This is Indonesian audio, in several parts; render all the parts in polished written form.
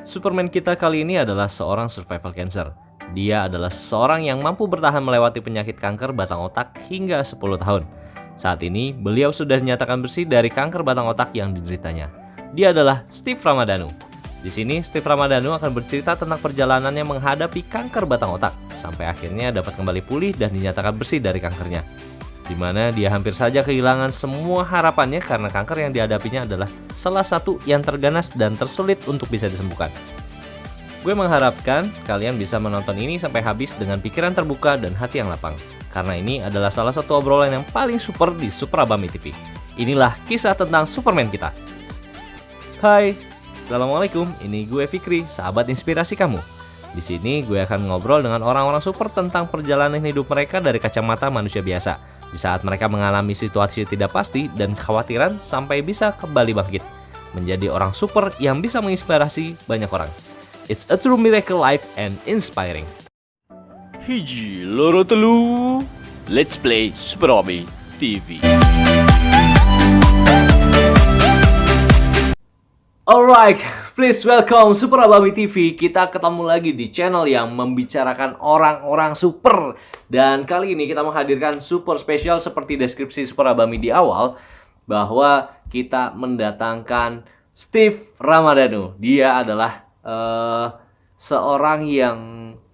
Superman kita kali ini adalah seorang survival cancer. Dia adalah seorang yang mampu bertahan melewati penyakit kanker batang otak hingga 10 tahun. Saat ini, beliau sudah dinyatakan bersih dari kanker batang otak yang dideritanya. Dia adalah Steve Ramadhanu. Di sini, Steve Ramadhanu akan bercerita tentang perjalanannya menghadapi kanker batang otak, sampai akhirnya dapat kembali pulih dan dinyatakan bersih dari kankernya. Di mana dia hampir saja kehilangan semua harapannya karena kanker yang dihadapinya adalah salah satu yang terganas dan tersulit untuk bisa disembuhkan. Gue mengharapkan kalian bisa menonton ini sampai habis dengan pikiran terbuka dan hati yang lapang. Karena ini adalah salah satu obrolan yang paling super di Super Abami TV. Inilah kisah tentang Superman kita. Hai, Assalamualaikum, ini gue Fikri, sahabat inspirasi kamu. Di sini gue akan ngobrol dengan orang-orang super tentang perjalanan hidup mereka dari kacamata manusia biasa. Di saat mereka mengalami situasi tidak pasti dan kekhawatiran sampai bisa kembali bangkit. Menjadi orang super yang bisa menginspirasi banyak orang. It's a true miracle life and inspiring. Hiji loro telu, let's play Super Abami TV. Alright, please welcome Super Abami TV. Kita ketemu lagi di channel yang membicarakan orang-orang super. Dan kali ini kita menghadirkan super spesial seperti deskripsi Super Abami di awal, bahwa kita mendatangkan Steve Ramadhanu. Dia adalah seorang yang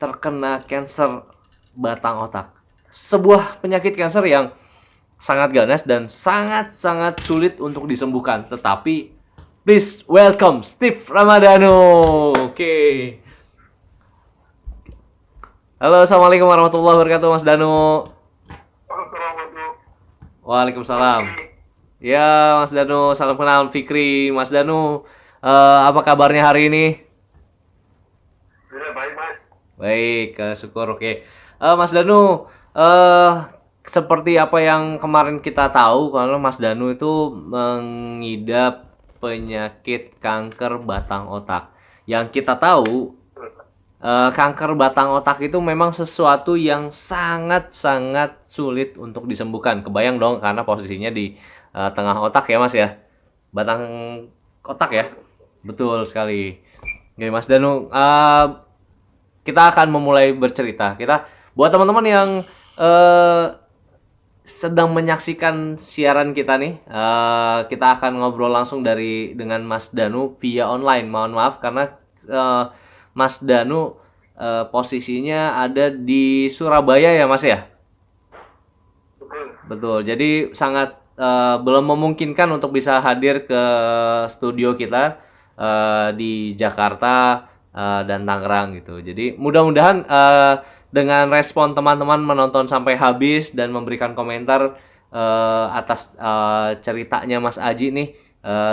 terkena kanker batang otak. Sebuah penyakit kanker yang sangat ganas dan sangat-sangat sulit untuk disembuhkan. Tetapi please welcome Steve Ramadhanu. Oke. Halo, assalamualaikum warahmatullahi wabarakatuh, Mas Danu. Waalaikumsalam. Ya, Mas Danu, salam kenal Fikri. Mas Danu, apa kabarnya hari ini? Baik, Mas. Baik, syukur. Oke. Mas Danu, seperti apa yang kemarin kita tahu, kalau Mas Danu itu mengidap penyakit kanker batang otak. Yang kita tahu, kanker batang otak itu memang sesuatu yang sangat-sangat sulit untuk disembuhkan. Kebayang dong, karena posisinya di tengah otak ya, Mas ya. Batang otak ya. Betul sekali. Oke, Mas Danu, kita akan memulai bercerita. Kita buat teman-teman yang sedang menyaksikan siaran kita nih, kita akan ngobrol langsung dengan Mas Danu via online. Mohon maaf karena Mas Danu posisinya ada di Surabaya ya, Mas ya? Betul. Jadi sangat belum memungkinkan untuk bisa hadir ke studio kita di Jakarta dan Tangerang gitu. Jadi mudah-mudahan dengan respon teman-teman menonton sampai habis dan memberikan komentar atas ceritanya Mas Aji nih,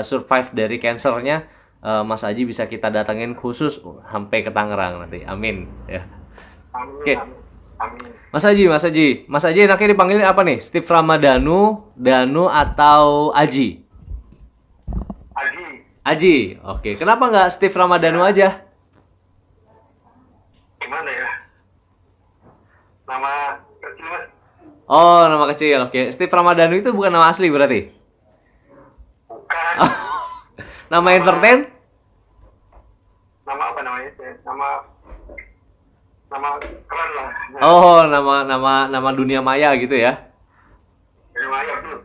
survive dari kansernya, Mas Aji bisa kita datengin khusus sampai ke Tangerang nanti. Amin ya. Oke. Amin. Mas Aji enaknya dipanggil apa nih? Steve Ramadhanu, Danu atau Aji? Aji. Aji. Oke. Kenapa nggak Steve Ramadhanu aja? Gimana ya? Nama kecil, Mas. Oh, nama kecil. Oke. Steve Ramadhanu itu bukan nama asli berarti? Bukan. Nama entertain? Nama apa namanya? Nama keren lah. Oh, nama dunia maya gitu ya. Dunia Maya, betul.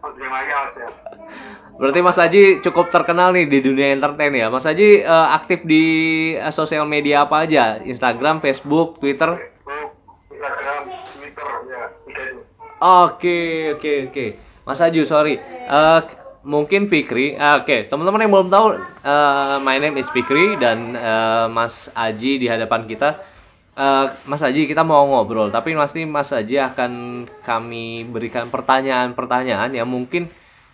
Dunia Maya, Mas ya. Berarti Mas Aji cukup terkenal nih di dunia entertain ya. Mas Aji aktif di sosial media apa aja? Instagram, Facebook, Twitter? Facebook, Instagram, Twitter, ya. Tiga itu. Oke. Mas Aju, sorry. Mungkin Fikri. Oke, teman-teman yang belum tahu, my name is Fikri dan Mas Aji di hadapan kita. Mas Aji, kita mau ngobrol, tapi pasti Mas Aji akan kami berikan pertanyaan-pertanyaan yang mungkin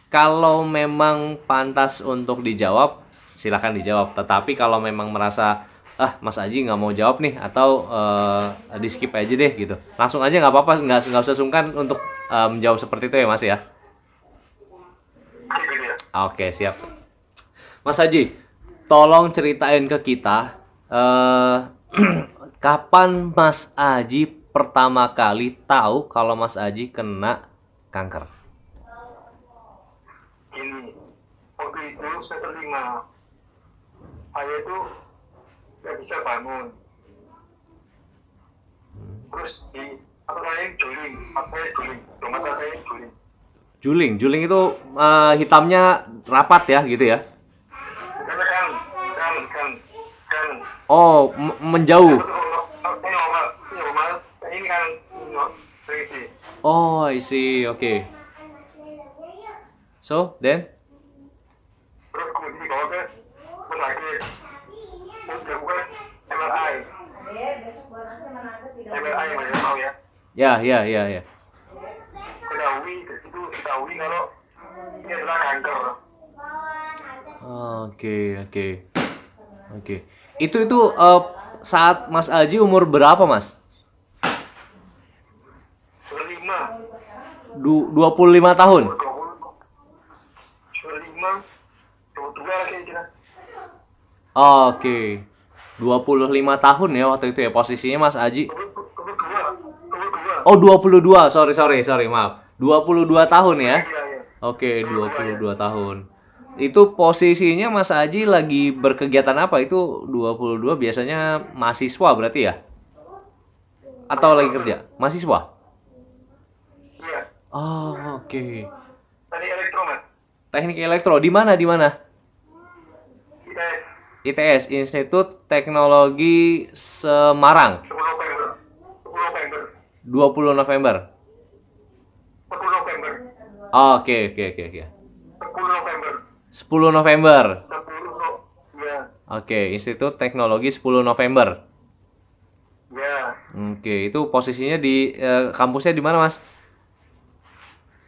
kalau memang pantas untuk dijawab, silakan dijawab. Tetapi kalau memang merasa Mas Aji nggak mau jawab nih, atau di skip aja deh gitu, langsung aja nggak apa-apa, nggak usah sungkan untuk menjawab seperti itu ya, Mas ya. Oke, siap. Mas Aji, tolong ceritain ke kita kapan Mas Aji pertama kali tahu kalau Mas Aji kena kanker? Gini, waktu itu semester 5 saya saya itu nggak bisa bangun. Terus di apa saya juling, apa saya juling, mata saya juling. Juling itu hitamnya rapat ya gitu ya? Karena kan. Oh, menjauh. Ini normal. Ini kan berisi. Oh, I see. Oke. So, then? Terus kemudian dibawa ke rumah sakit. Terus dilakukan MRI. MRI mana tahu ya? Ya. Ketahui kalau ini adalah kanker. Oke. Itu saat Mas Aji umur berapa, Mas? 25, 25 tahun. 25, 22 kira-kira. Oke. 25 tahun ya waktu itu ya posisinya Mas Aji. 22. Oh, 22. Sorry, maaf. 22 tahun ya. Iya. Oke, 22 tahun. Itu posisinya Mas Aji lagi berkegiatan apa? Itu 22 biasanya mahasiswa berarti ya? Atau lagi kerja? Mahasiswa? Iya. Oh, oke. Tadi elektro, Mas. Teknik elektro di mana? ITS. ITS, Institut Teknologi Semarang. 10 November. 20 November. 10 November. Oh, oke. 10 November. 10 November. 10 no. Ya. Oke, Institut Teknologi 10 November. Ya. Oke, itu posisinya di kampusnya di mana, Mas?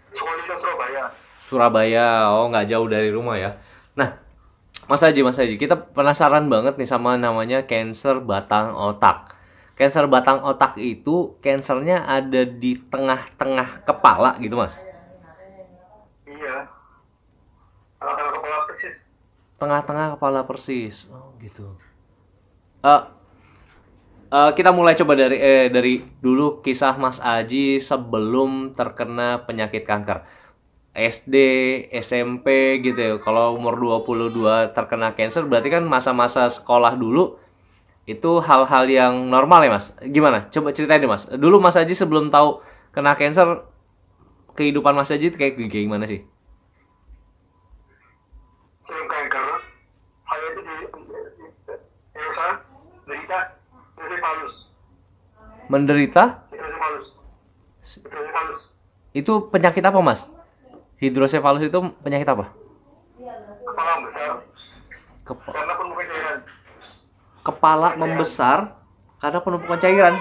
Sekolah Surabaya. Surabaya. Oh, nggak jauh dari rumah ya. Nah, Mas Haji, kita penasaran banget nih sama namanya kanker batang otak. Kanker batang otak itu kansernya ada di tengah-tengah kepala gitu, Mas? Iya. Tengah-tengah kepala persis. Tengah-tengah kepala persis. Oh, gitu. Kita mulai coba dari dulu kisah Mas Aji sebelum terkena penyakit kanker. SD, SMP gitu ya. Kalau umur 22 terkena kanker berarti kan masa-masa sekolah dulu itu hal-hal yang normal ya, Mas. Gimana? Coba ceritain deh, Mas. Dulu Mas Aji sebelum tahu kena kanker, kehidupan Mas Aji kayak gimana sih? Sebelum kanker, saya itu derita hidrosefalus. Menderita? Hidrosefalus. Itu penyakit apa, Mas? Hidrosefalus itu penyakit apa? Kepala besar. Karena penumpukan cairan. Kepala membesar karena penumpukan cairan.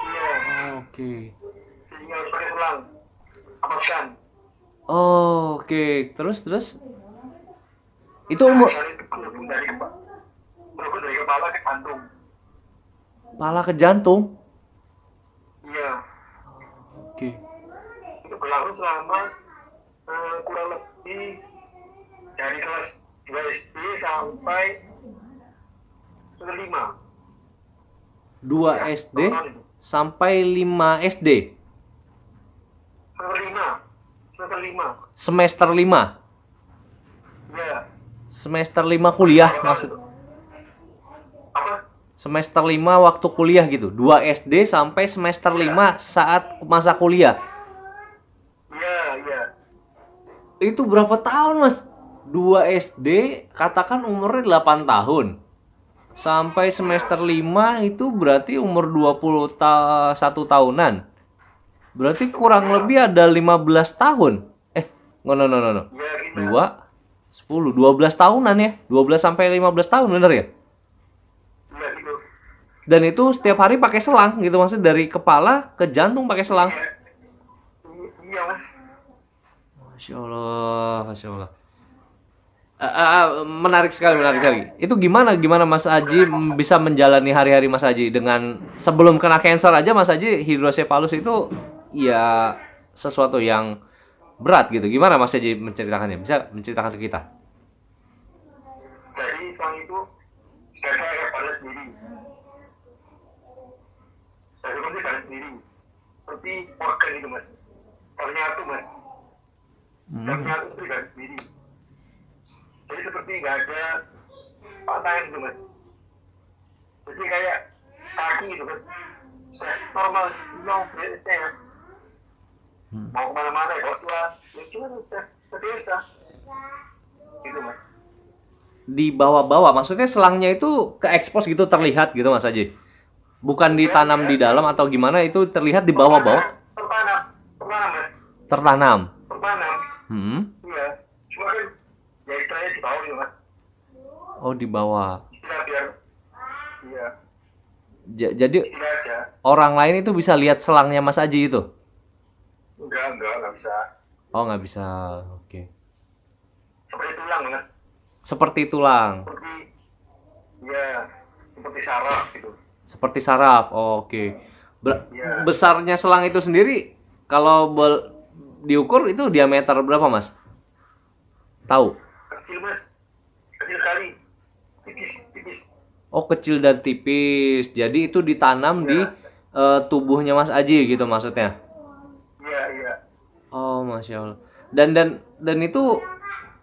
Iya. Oke. Sehingga harus pakai selang. Apaskan. Oke. Terus? Itu umur Itu penumpukan dari kepala ke jantung. kepala ke jantung. Iya. Oke. Itu berlangsung selama kurang lebih dari kelas 2 SD sampai kelas 5. 2 SD sampai 5 SD. Semester 5. Iya. Semester 5 kuliah maksud. Apa? Semester 5 waktu kuliah gitu. 2 SD sampai semester 5 saat masa kuliah. Iya. Itu berapa tahun, Mas? 2 SD katakan umurnya 8 tahun. Sampai semester 5 itu berarti umur 21 tahunan. Berarti kurang lebih ada 15 tahun. No. Iya, gitu. 2, 10, 12 tahunan ya. 12 sampai 15 tahun bener ya? Iya, gitu. Dan itu setiap hari pakai selang gitu, maksudnya dari kepala ke jantung pakai selang. Iya, Mas. Masya Allah. Menarik sekali. Itu gimana Mas Aji bisa menjalani hari-hari Mas Aji dengan sebelum kena kanker aja Mas Aji hidrosefalus itu ya sesuatu yang berat gitu. Gimana Mas Aji menceritakannya? Bisa menceritakan ke kita? Jadi selang itu saya pada sendiri. Saya pada sendiri. Seperti organ gitu, Mas. Ternyata, Mas. Ternyata seperti garis sendiri. Jadi seperti nggak ada tangan gitu mas. Jadi kayak kaki gitu mas. Saya normal, mau saya mau kemana-mana ya, kalau ya gimana sudah biasa gitu mas. Di bawah-bawah, maksudnya selangnya itu ke expose gitu, terlihat gitu Mas Haji? Bukan ditanam di dalam atau gimana, itu terlihat di bawah-bawah? Tertanam mas, Tertanam? tertanam. Hmm? Iya, cuma kan ya istilahnya di bawah gitu mas. Oh, di bawah. Istilah biar, iya, Jadi istilah aja. orang lain itu bisa lihat selangnya Mas Haji itu? Enggak bisa. Oh, nggak bisa. Oke. Seperti tulang mas, Seperti tulang. seperti, ya, seperti saraf gitu. Seperti saraf. Oh, oke. Iya. Besarnya selang itu sendiri kalau diukur itu diameter berapa, Mas? Tahu? Kecil mas, kecil sekali, tipis. Oh, kecil dan tipis. Jadi itu ditanam di tubuhnya Mas Aji gitu maksudnya. Iya. Oh, Masya Allah. Dan itu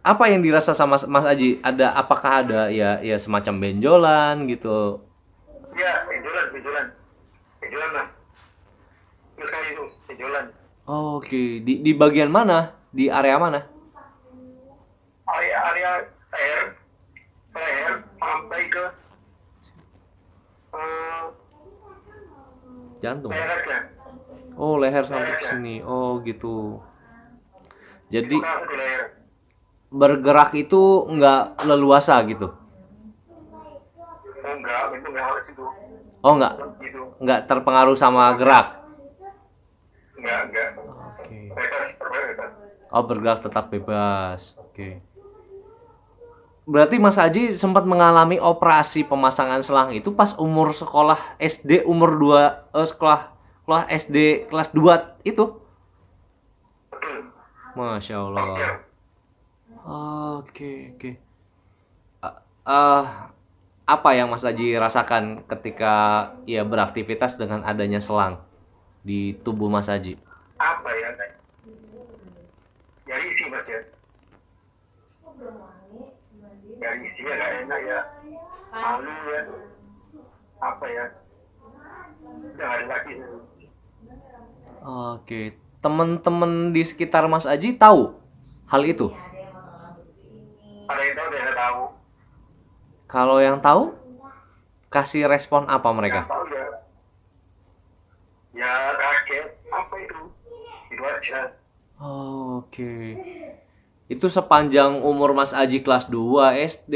apa yang dirasa sama Mas Aji? Apakah ada ya semacam benjolan gitu? Iya, benjolan mas. Terus sekali itu benjolan. Oh, oke. Di bagian mana? Di area mana? Area leher sampai ke Jantung. leher aja. Oh, leher sampai ke sini. Oh, gitu. Jadi Itu di leher. bergerak itu nggak leluasa gitu. Oh enggak, itu enggak harus itu. Oh, nggak Gitu. nggak terpengaruh sama gerak. Enggak. Oke. Bebas. Oh, bergerak tetap bebas. Oke. Berarti Mas Haji sempat mengalami operasi pemasangan selang itu pas umur sekolah SD umur 2 sekolah SD kelas 2 itu? Betul. Masya Oke. Allah. Oke. Apa yang Mas Haji rasakan ketika ya beraktivitas dengan adanya selang di tubuh Mas Haji? Apa ya? Ya isi mas ya. Ya isinya nggak enak ya. Malu ya. Apa ya? Udah nggak ada lagi. Oke. Teman-teman di sekitar Mas Haji tahu hal itu? Ada yang tahu, ada yang nggak tahu. Kalau yang tahu, kasih respon apa mereka? Yang tahu ya. Ya kaget. Apa itu? Itu aja. Oh, oke. Itu sepanjang umur Mas Aji kelas 2, SD,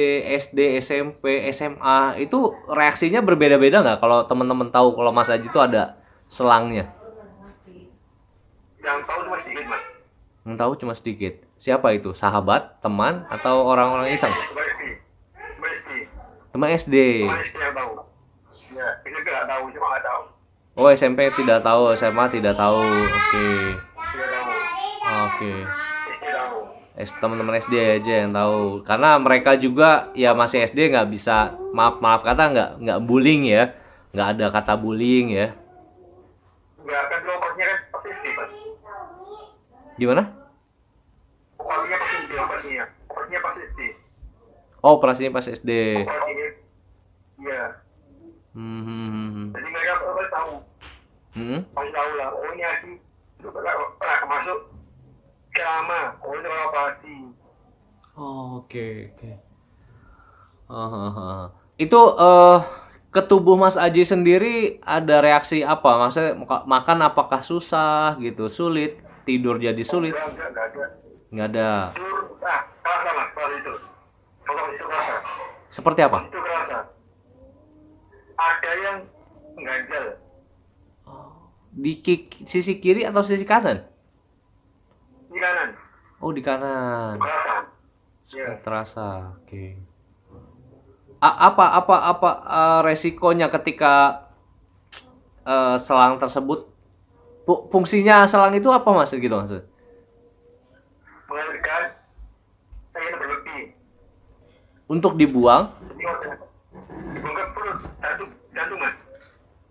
SMP, SMA, itu reaksinya berbeda-beda nggak kalau teman-teman tahu kalau Mas Aji itu ada selangnya? Yang tahu cuma sedikit mas. Yang tahu cuma sedikit. Siapa itu? Sahabat, teman, atau orang-orang iseng? Cuma SD. Teman SD. Cuma SD yang tahu. Ya, itu nggak tahu, cuma nggak tahu. Oh, SMP tidak tahu, SMA tidak tahu. Oke. Tidak tahu. Oke. SD tahu. Teman-teman SD aja yang tahu, karena mereka juga ya masih SD, nggak bisa maaf kata nggak bullying ya, nggak ada kata bullying ya. Nggak kan operasinya kan pasti SD mas. Gimana? Operasinya pasti SD operasinya. Operasinya pasti SD. Oh, operasinya pas SD. Operasinya. Iya. Jadi mereka pasti tahu. Pasti tahu lah. Oh ini Aji itu pernah masuk selama. Oh ini kalau operasi. Oh, oke. Itu ke tubuh Mas Aji sendiri ada reaksi apa? Maksudnya makan apakah susah gitu, sulit, tidur jadi sulit? Enggak ada. Nggak ada. Tidur, kerasa mas, kalau itu. Kalau itu kerasa. Seperti apa? Itu kerasa. Ada yang mengganjal. Di sisi kiri atau sisi kanan? Di kanan. Oh, di kanan. Kerasa. Suka terasa. Oke. Apa resikonya ketika selang tersebut? Fungsinya selang itu apa Mas gitu maksud? Mengalirkan air berlebih. Untuk dibuang? Jadi dibuang ke perut, jantung mas.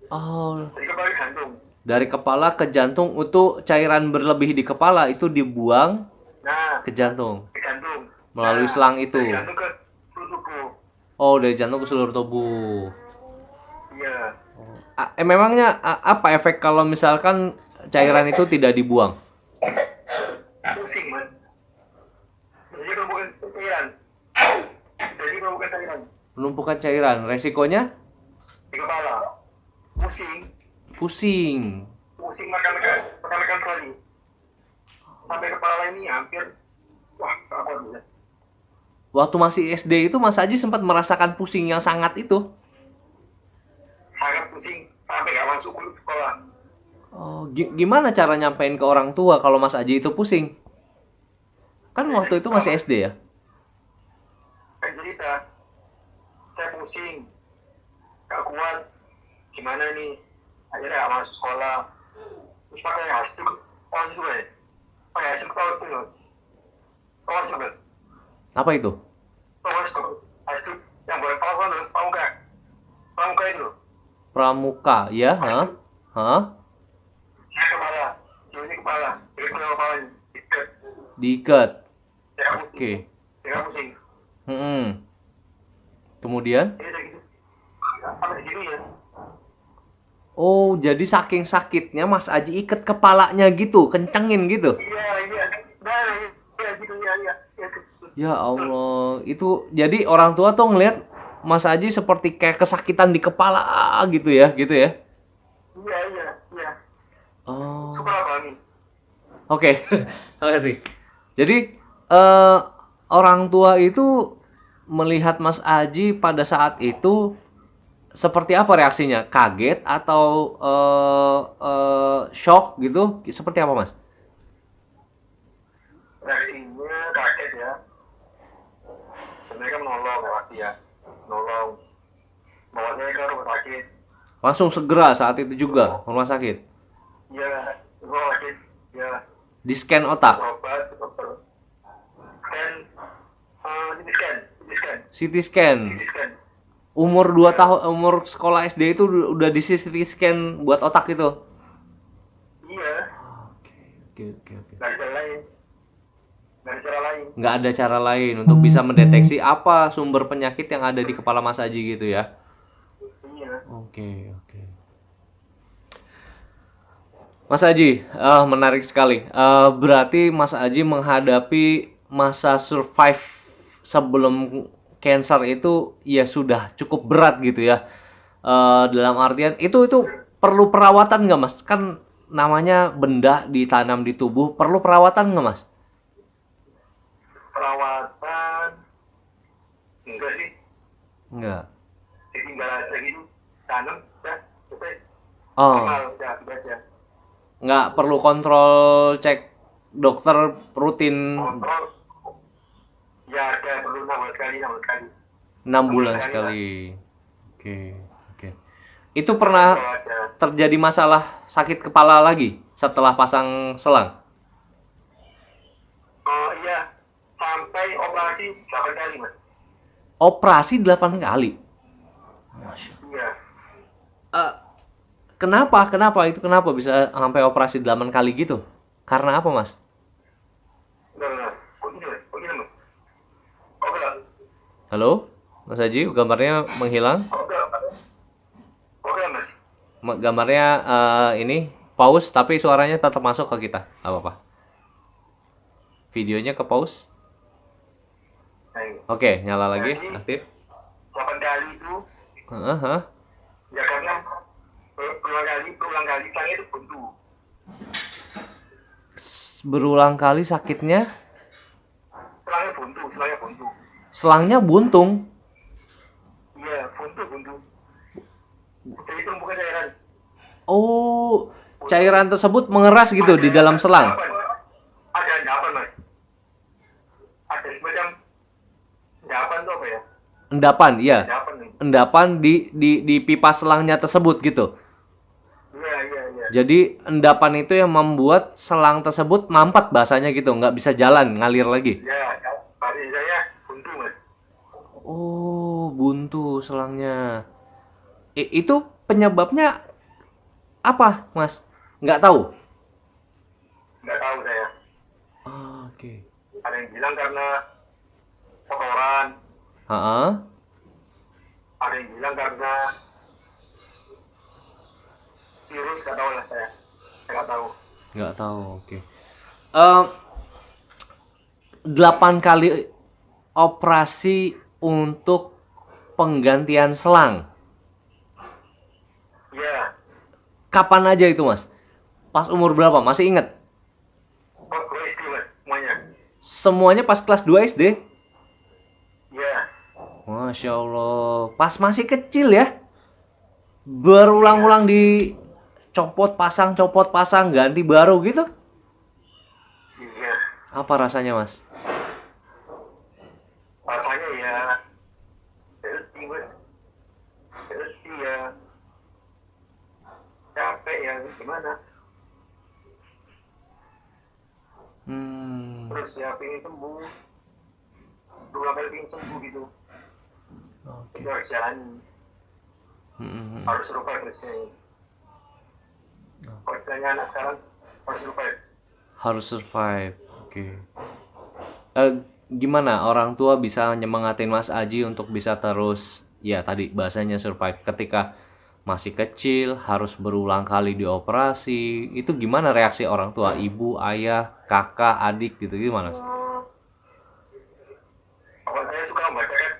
Oh, Dari kepala ke jantung. dari kepala ke jantung, untuk cairan berlebih di kepala itu dibuang Nah, ke jantung ke jantung. melalui selang itu. Dari jantung ke seluruh tubuh. Oh, dari jantung ke seluruh tubuh. Iya. Memangnya apa efek kalau misalkan cairan itu tidak dibuang? Pusing mas. Jadi kalau bukan cairan. Jadi kalau bukan cairan. Penumpukan cairan, resikonya Di kepala. Pusing. pusing. Pusing makan kali. Sampai kepala ini hampir. Wah, apa bisa. Waktu masih SD itu Mas Aji sempat merasakan pusing yang sangat itu. Sangat pusing. Sampai gak masuk ke sekolah. Oh, gimana cara nyampein ke orang tua kalau Mas Aji itu pusing? Kan waktu itu masih SD ya? Kan cerita. Saya pusing. Gak kuat. Gimana nih? Akhirnya gak masuk sekolah. Terus pakai hashtag. Oh, juga ya? Pakai hashtag tau itu loh. Tau hashtag mas? Apa itu? Tau hashtag? Hashtag yang buat pramuka. Pramuka itu loh. Pramuka, ya? Hah? Hah? Saya kepala. Ini kepala. Jadi kepalanya. Diikat. Diikat. Saya pusing. Oke. Saya pusing. Kemudian? Jadi saya gitu. Sampai gitu ya. Oh, jadi saking sakitnya Mas Aji ikat kepalanya gitu, kencengin gitu. Iya, iya. Nah, iya, gitu ya, iya. Ya Allah, itu jadi orang tua tuh ngelihat Mas Aji seperti kayak kesakitan di kepala gitu ya, gitu ya. Iya, iya, iya. Oh. Super abang. Oke, terima kasih. Jadi orang tua itu melihat Mas Aji pada saat itu seperti apa reaksinya? Kaget atau shock gitu? Seperti apa Mas? Reaksinya kaget ya. Mereka menolong ya pasti ya. Menolong. Bawa saya ke rumah sakit. Langsung segera saat itu juga ke rumah sakit. Iya, rumah sakit. Ya, Di scan otak, obat, dokter. Scan, CT scan, CT scan, CT scan. CT scan. Umur 2 tahun, umur sekolah SD itu udah di CT scan buat otak itu. Iya, Oke. dari cara lain. Dari cara lain. Nggak ada cara lain untuk bisa mendeteksi apa sumber penyakit yang ada di kepala Mas Aji gitu ya. Iya. Oke. Mas Aji, menarik sekali. Berarti Mas Aji menghadapi masa survive sebelum cancer itu ya sudah cukup berat gitu ya. Dalam artian itu perlu perawatan nggak Mas? Kan namanya benda ditanam di tubuh, perlu perawatan nggak Mas? Perawatan enggak sih. Nggak. Tinggal aja gitu. Tanam, ya, selesai. Oh, Normal, ya, aja. nggak perlu kontrol cek dokter rutin Kontrol. Ya, ada perlu 6 bulan sekali, 6 bulan sekali. 6 bulan sekali. Oke. Itu pernah Kontrol aja. terjadi masalah sakit kepala lagi setelah pasang selang? Oh iya, sampai operasi 8 kali mas. Operasi 8 kali? Masya. Iya. Kenapa Kenapa bisa sampai operasi 8 kali gitu? Karena apa mas? Enggak. Kok gini mas? Kok enggak? Halo? Mas Haji, gambarnya menghilang. Kok enggak mas? Gambarnya ini pause tapi suaranya tetap masuk ke kita. Apa-apa. Videonya ke pause. Nah, ini. Oke, nyala lagi, Jadi, aktif. 8 kali itu, ya karena berulang kali saya itu buntu. Berulang kali sakitnya, Selangnya buntu. selangnya buntung. Iya, buntu. Jadi itu bukan cairan. Oh, cairan tersebut mengeras gitu di dalam selang. Ada endapan mas. Ada semacam endapan tuh apa ya? Endapan, iya. Endapan nih. Endapan di pipa selangnya tersebut gitu. Iya. Jadi endapan itu yang membuat selang tersebut mampet bahasanya gitu, nggak bisa jalan, ngalir lagi. Ya, pasti saya buntu mas. Oh, buntu selangnya. Itu penyebabnya apa, Mas? Nggak tahu. Nggak tahu saya. Oke. Ada yang bilang karena kotoran, Heeh. Ada yang bilang karena virus, nggak tahu lah saya nggak tahu. Nggak tahu, oke. Eh, 8 kali operasi untuk penggantian selang. Ya, Kapan aja itu, Mas? Pas umur berapa? Masih inget? kok gue istri mas semuanya. Semuanya pas kelas 2 SD? Ya, Masya Allah. Pas masih kecil ya? Berulang-ulang dicopot pasang, ganti baru gitu? iya. Apa rasanya, Mas? Rasanya ya letih mas, letih ya, capek ya, gimana. Terus ya pengen sembuh, 2 kali pengen sembuh gitu. Oke. Itu harus jalani, harus survive terusnya. Kalau istilahnya anak sekarang harus survive. Harus survive. Oke. Gimana orang tua bisa nyemangatin Mas Aji untuk bisa terus, ya tadi bahasanya survive ketika masih kecil, harus berulang kali dioperasi. Itu gimana reaksi orang tua, ibu, ayah, kakak, adik gitu, gimana? Apa saya suka membacakan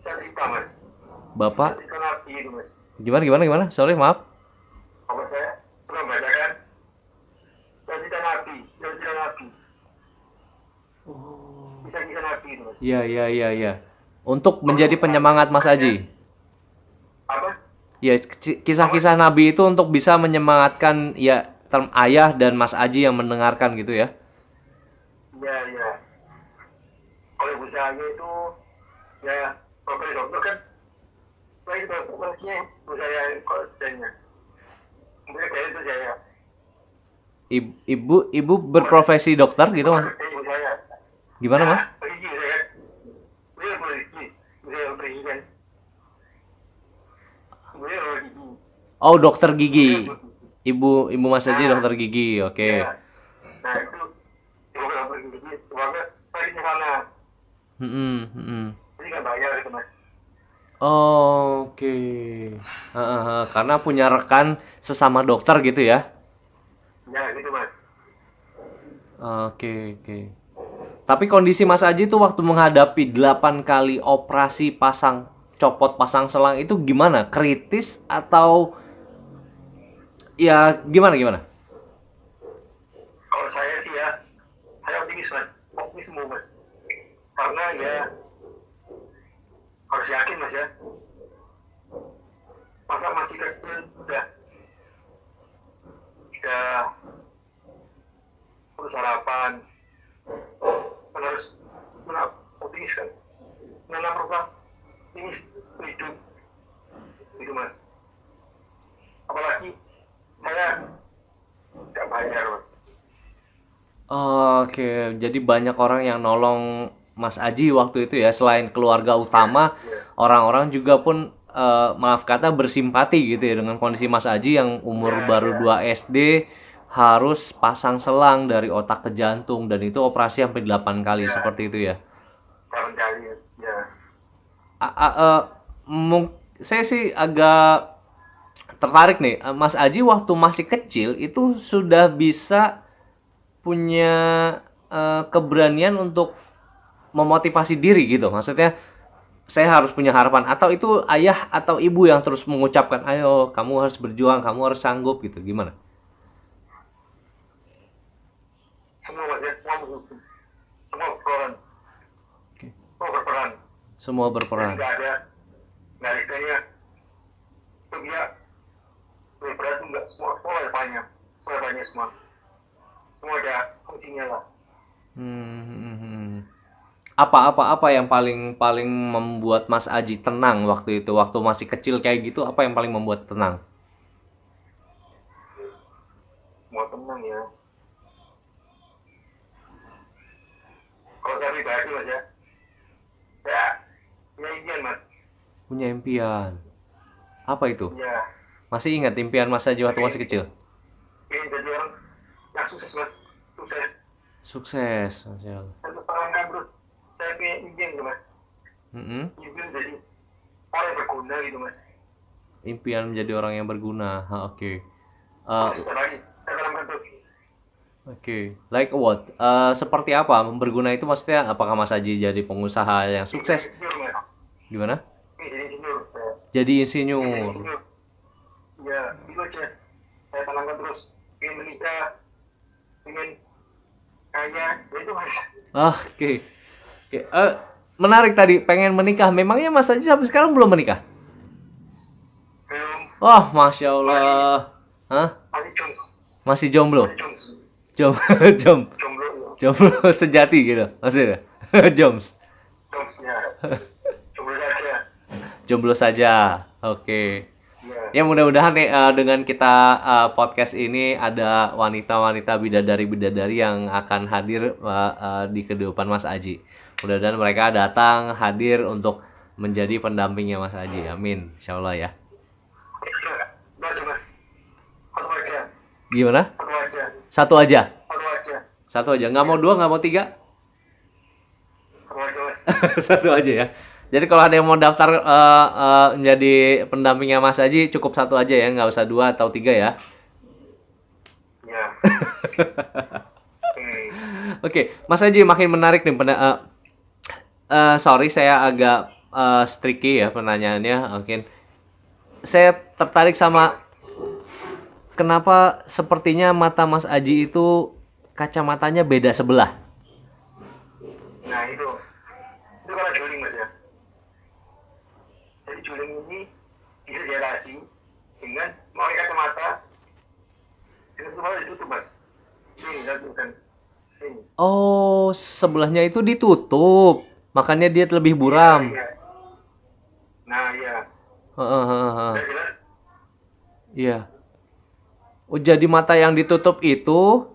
cerita mas, Bapak, cerita nabi itu mas. gimana? Sorry, maaf. Apa saya suka membacakan cerita nabi, kisah-kisah nabi itu mas. Iya. Untuk menjadi penyemangat Mas Aji. Apa? Ya, kisah-kisah Nabi itu untuk bisa menyemangatkan ya ayah dan Mas Aji yang mendengarkan gitu ya. Ya. Kalau ibu saya itu ya kalau dokter kan saya itu dokternya ibu saya konsennya. Kemudian saya itu saya. Ibu berprofesi dokter gitu, Mas? Ibu saya. Gimana, Mas? Pergi saya. Beliau pergi. Beliau pergi kan. Beliau pergi. Oh, dokter gigi. Ibu Mas Aji dokter gigi. Oke. Ya. Nah itu beliau pergi. Keluarga pergi ke sana. Jadi nggak bayar itu mas. Oke. Karena punya rekan sesama dokter gitu ya. Ya gitu mas. Oke. Tapi kondisi Mas Aji tuh waktu menghadapi 8 kali operasi copot pasang selang itu gimana? Kritis atau ya gimana? Kalau saya sih ya, saya optimis mas, optimisme mas. Karena ya harus yakin mas ya. Masa masih kecil udah harus harapan, kan harus optimis kan. Menanam rasa ini hidup, itu mas. Apalagi saya nggak bayar mas. Oke, jadi banyak orang yang nolong Mas Aji waktu itu ya, selain keluarga utama, orang-orang juga pun maaf kata bersimpati gitu ya dengan kondisi Mas Aji yang umur baru 2 SD harus pasang selang dari otak ke jantung dan itu operasi sampai 8 kali seperti itu ya. Kapan kali ya. Saya sih agak tertarik nih, Mas Aji waktu masih kecil itu sudah bisa punya keberanian untuk memotivasi diri gitu. Maksudnya saya harus punya harapan atau itu ayah atau ibu yang terus mengucapkan, "Ayo, kamu harus berjuang, kamu harus sanggup." gitu. Gimana? Semua mas ya, semua mendukung, semua berperan. Semua berperan. Nggak ada istilahnya itu dia berperan itu nggak semua ada banyak semua ada fungsinya lah. Apa yang paling membuat Mas Aji tenang waktu itu, waktu masih kecil kayak gitu, apa yang paling membuat tenang? Mau tenang ya. Kalau saya pribadi mas ya, saya punya impian mas. Punya impian. Apa itu? Ya, Masih ingat impian Mas Aji waktu masih kecil? ingin jadi orang yang sukses mas, sukses. Sukses, Masya Allah. Untuk orang bro, saya punya impian tuh mas. Impian jadi berguna gitu mas. Impian menjadi orang yang berguna. Oke. Setelah lagi saya dalam bentuk Oke, like what? Seperti apa? Berguna itu maksudnya apakah Mas Aji jadi pengusaha yang sukses? insinyur mas. Gimana? Jadi insinyur saya. Jadi Jadi insinyur. insinyur. Ya itu aja. Saya tanamkan terus. Ingin menikah, ingin kaya, ya itu mas. Oke. Oke. Menarik tadi, pengen menikah. Memangnya Mas Aji sampai sekarang belum menikah? Belum. Oh, Masya Allah. Hah? Masih Jones. Masih jomblo? Masih Jones. Jom, jom, Jomblo. jomblo sejati gitu, maksudnya? Joms, Jones ya. Jomblo saja. jomblo saja. Oke. Ya. Ya mudah-mudahan nih dengan kita podcast ini ada wanita-wanita bidadari-bidadari yang akan hadir di kehidupan Mas Aji. Mudah-mudahan mereka datang hadir untuk menjadi pendampingnya Mas Aji. Amin. Insya Allah ya. Udah aja mas. Satu aja. Gimana? Satu aja. Satu aja. Satu aja. Satu aja. Nggak mau dua, nggak mau tiga? Satu aja mas. Satu aja ya. Jadi kalau ada yang mau daftar menjadi pendampingnya Mas Aji, cukup satu aja ya, nggak usah dua atau tiga ya. Ya. Oke, Mas Aji makin menarik nih. Sorry saya agak tricky ya pertanyaannya. Mungkin saya tertarik sama kenapa sepertinya mata Mas Aji itu kacamatanya beda sebelah. Nah itu karena juling mas ya. Jadi juling ini bisa diatasi dengan memakai kacamata dengan semua ditutup mas. Ini kan ini. Oh, sebelahnya itu ditutup. Makanya dia lebih buram. Iya. Nah iya. Heeh. Udah jelas. Iya. Oh, jadi mata yang ditutup itu,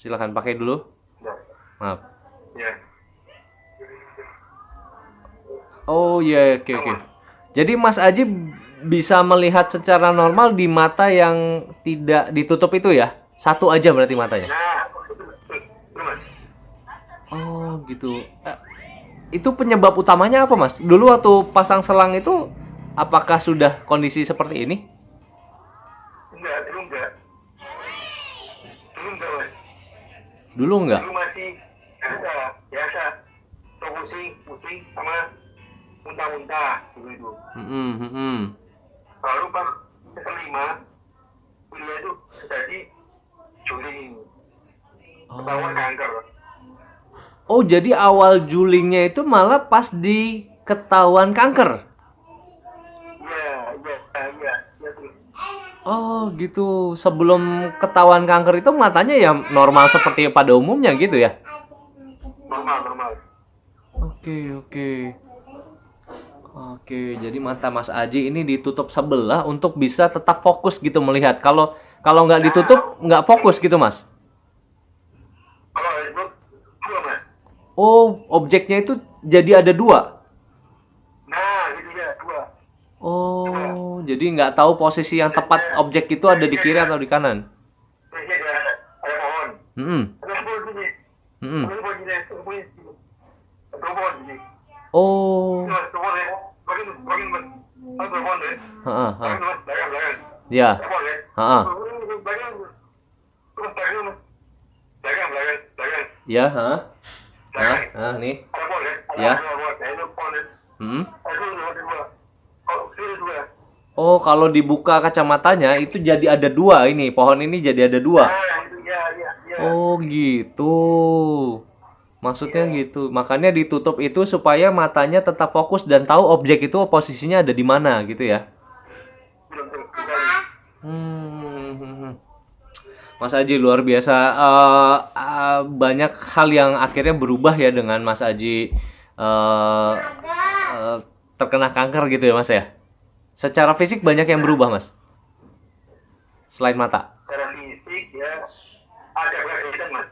silakan pakai dulu. Udah. Maaf. Ya. Oh iya, oke. Jadi Mas Aji bisa melihat secara normal di mata yang tidak ditutup itu ya? Satu aja berarti matanya? Nah itu mas. Oh gitu. Itu penyebab utamanya apa Mas? Dulu waktu pasang selang itu, apakah sudah kondisi seperti ini? Enggak, dulu enggak. Dulu enggak mas. Dulu enggak? Dulu masih biasa. Tuh pusing sama muntah-muntah gitu. Lalu pas kelima kuliah itu terjadi juling, ketahuan kanker. Oh, jadi awal julingnya itu malah pas di ketahuan kanker? Iya tuh. Oh gitu. Sebelum ketahuan kanker itu matanya ya normal seperti pada umumnya gitu ya? Normal. Oke, jadi mata Mas Aji ini ditutup sebelah untuk bisa tetap fokus gitu melihat. Kalau nggak ditutup nggak fokus gitu Mas? Kalau itu dua mas. Oh, objeknya itu jadi ada dua. Nah itu ya dua. Oh, jadi nggak tahu posisi yang tepat objek itu ada di kiri atau di kanan. Jadi ada pohon. Ada pohon gini. Ada pohon gini. Ada pohon gini. Oh, Ada pohon ya. Bagian mas. Ada pohon ya. Bagian mas. Belakang. ya. Ada pohon ya. Bagian. Terus belakang mas. Belakang. Ya, Belakang. nih. Ada pohon ya. Ya. Ada pohon. Nah itu pohon ya. Ada dua. Oh itu dua. Oh, kalau dibuka kacamatanya itu jadi ada dua ini. Pohon ini jadi ada dua. Nah itu ya. Oh, gitu. Maksudnya gitu. Makanya ditutup itu supaya matanya tetap fokus dan tahu objek itu posisinya ada di mana gitu ya. Belum tuh. Mas Aji luar biasa. Banyak hal yang akhirnya berubah ya dengan Mas Aji terkena kanker gitu ya Mas ya. Secara fisik banyak yang berubah Mas. Selain mata. Secara fisik ya ada bekas jahitan mas.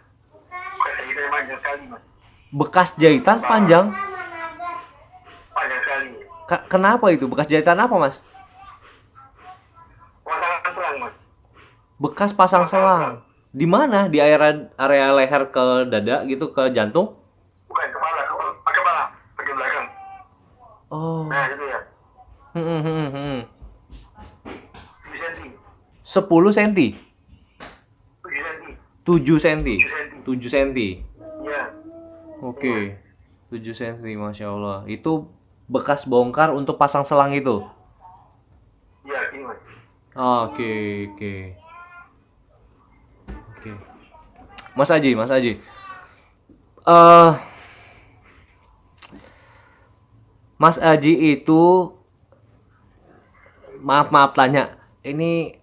Bekas jahitan panjang sekali mas. Bekas jahitan panjang. Panjang sekali. Kenapa itu? Bekas jahitan apa Mas? Pasangan selang mas. Bekas pasang selang. Di mana? Di area leher ke dada gitu, ke jantung? Bukan kepala, bagian belakang. Oh. Nah itu ya, Hmm, hmm, hmm, hmm. 7 cm, 10 cm, 7 cm, 7 cm, 7 cm. 7 cm. Ya, Oke. 7 cm, Masya Allah. Itu bekas bongkar untuk pasang selang itu. ya gini mas. Oke, oke. Oke. Mas Aji, Mas Aji. Eh, Mas Aji itu, maaf tanya. Ini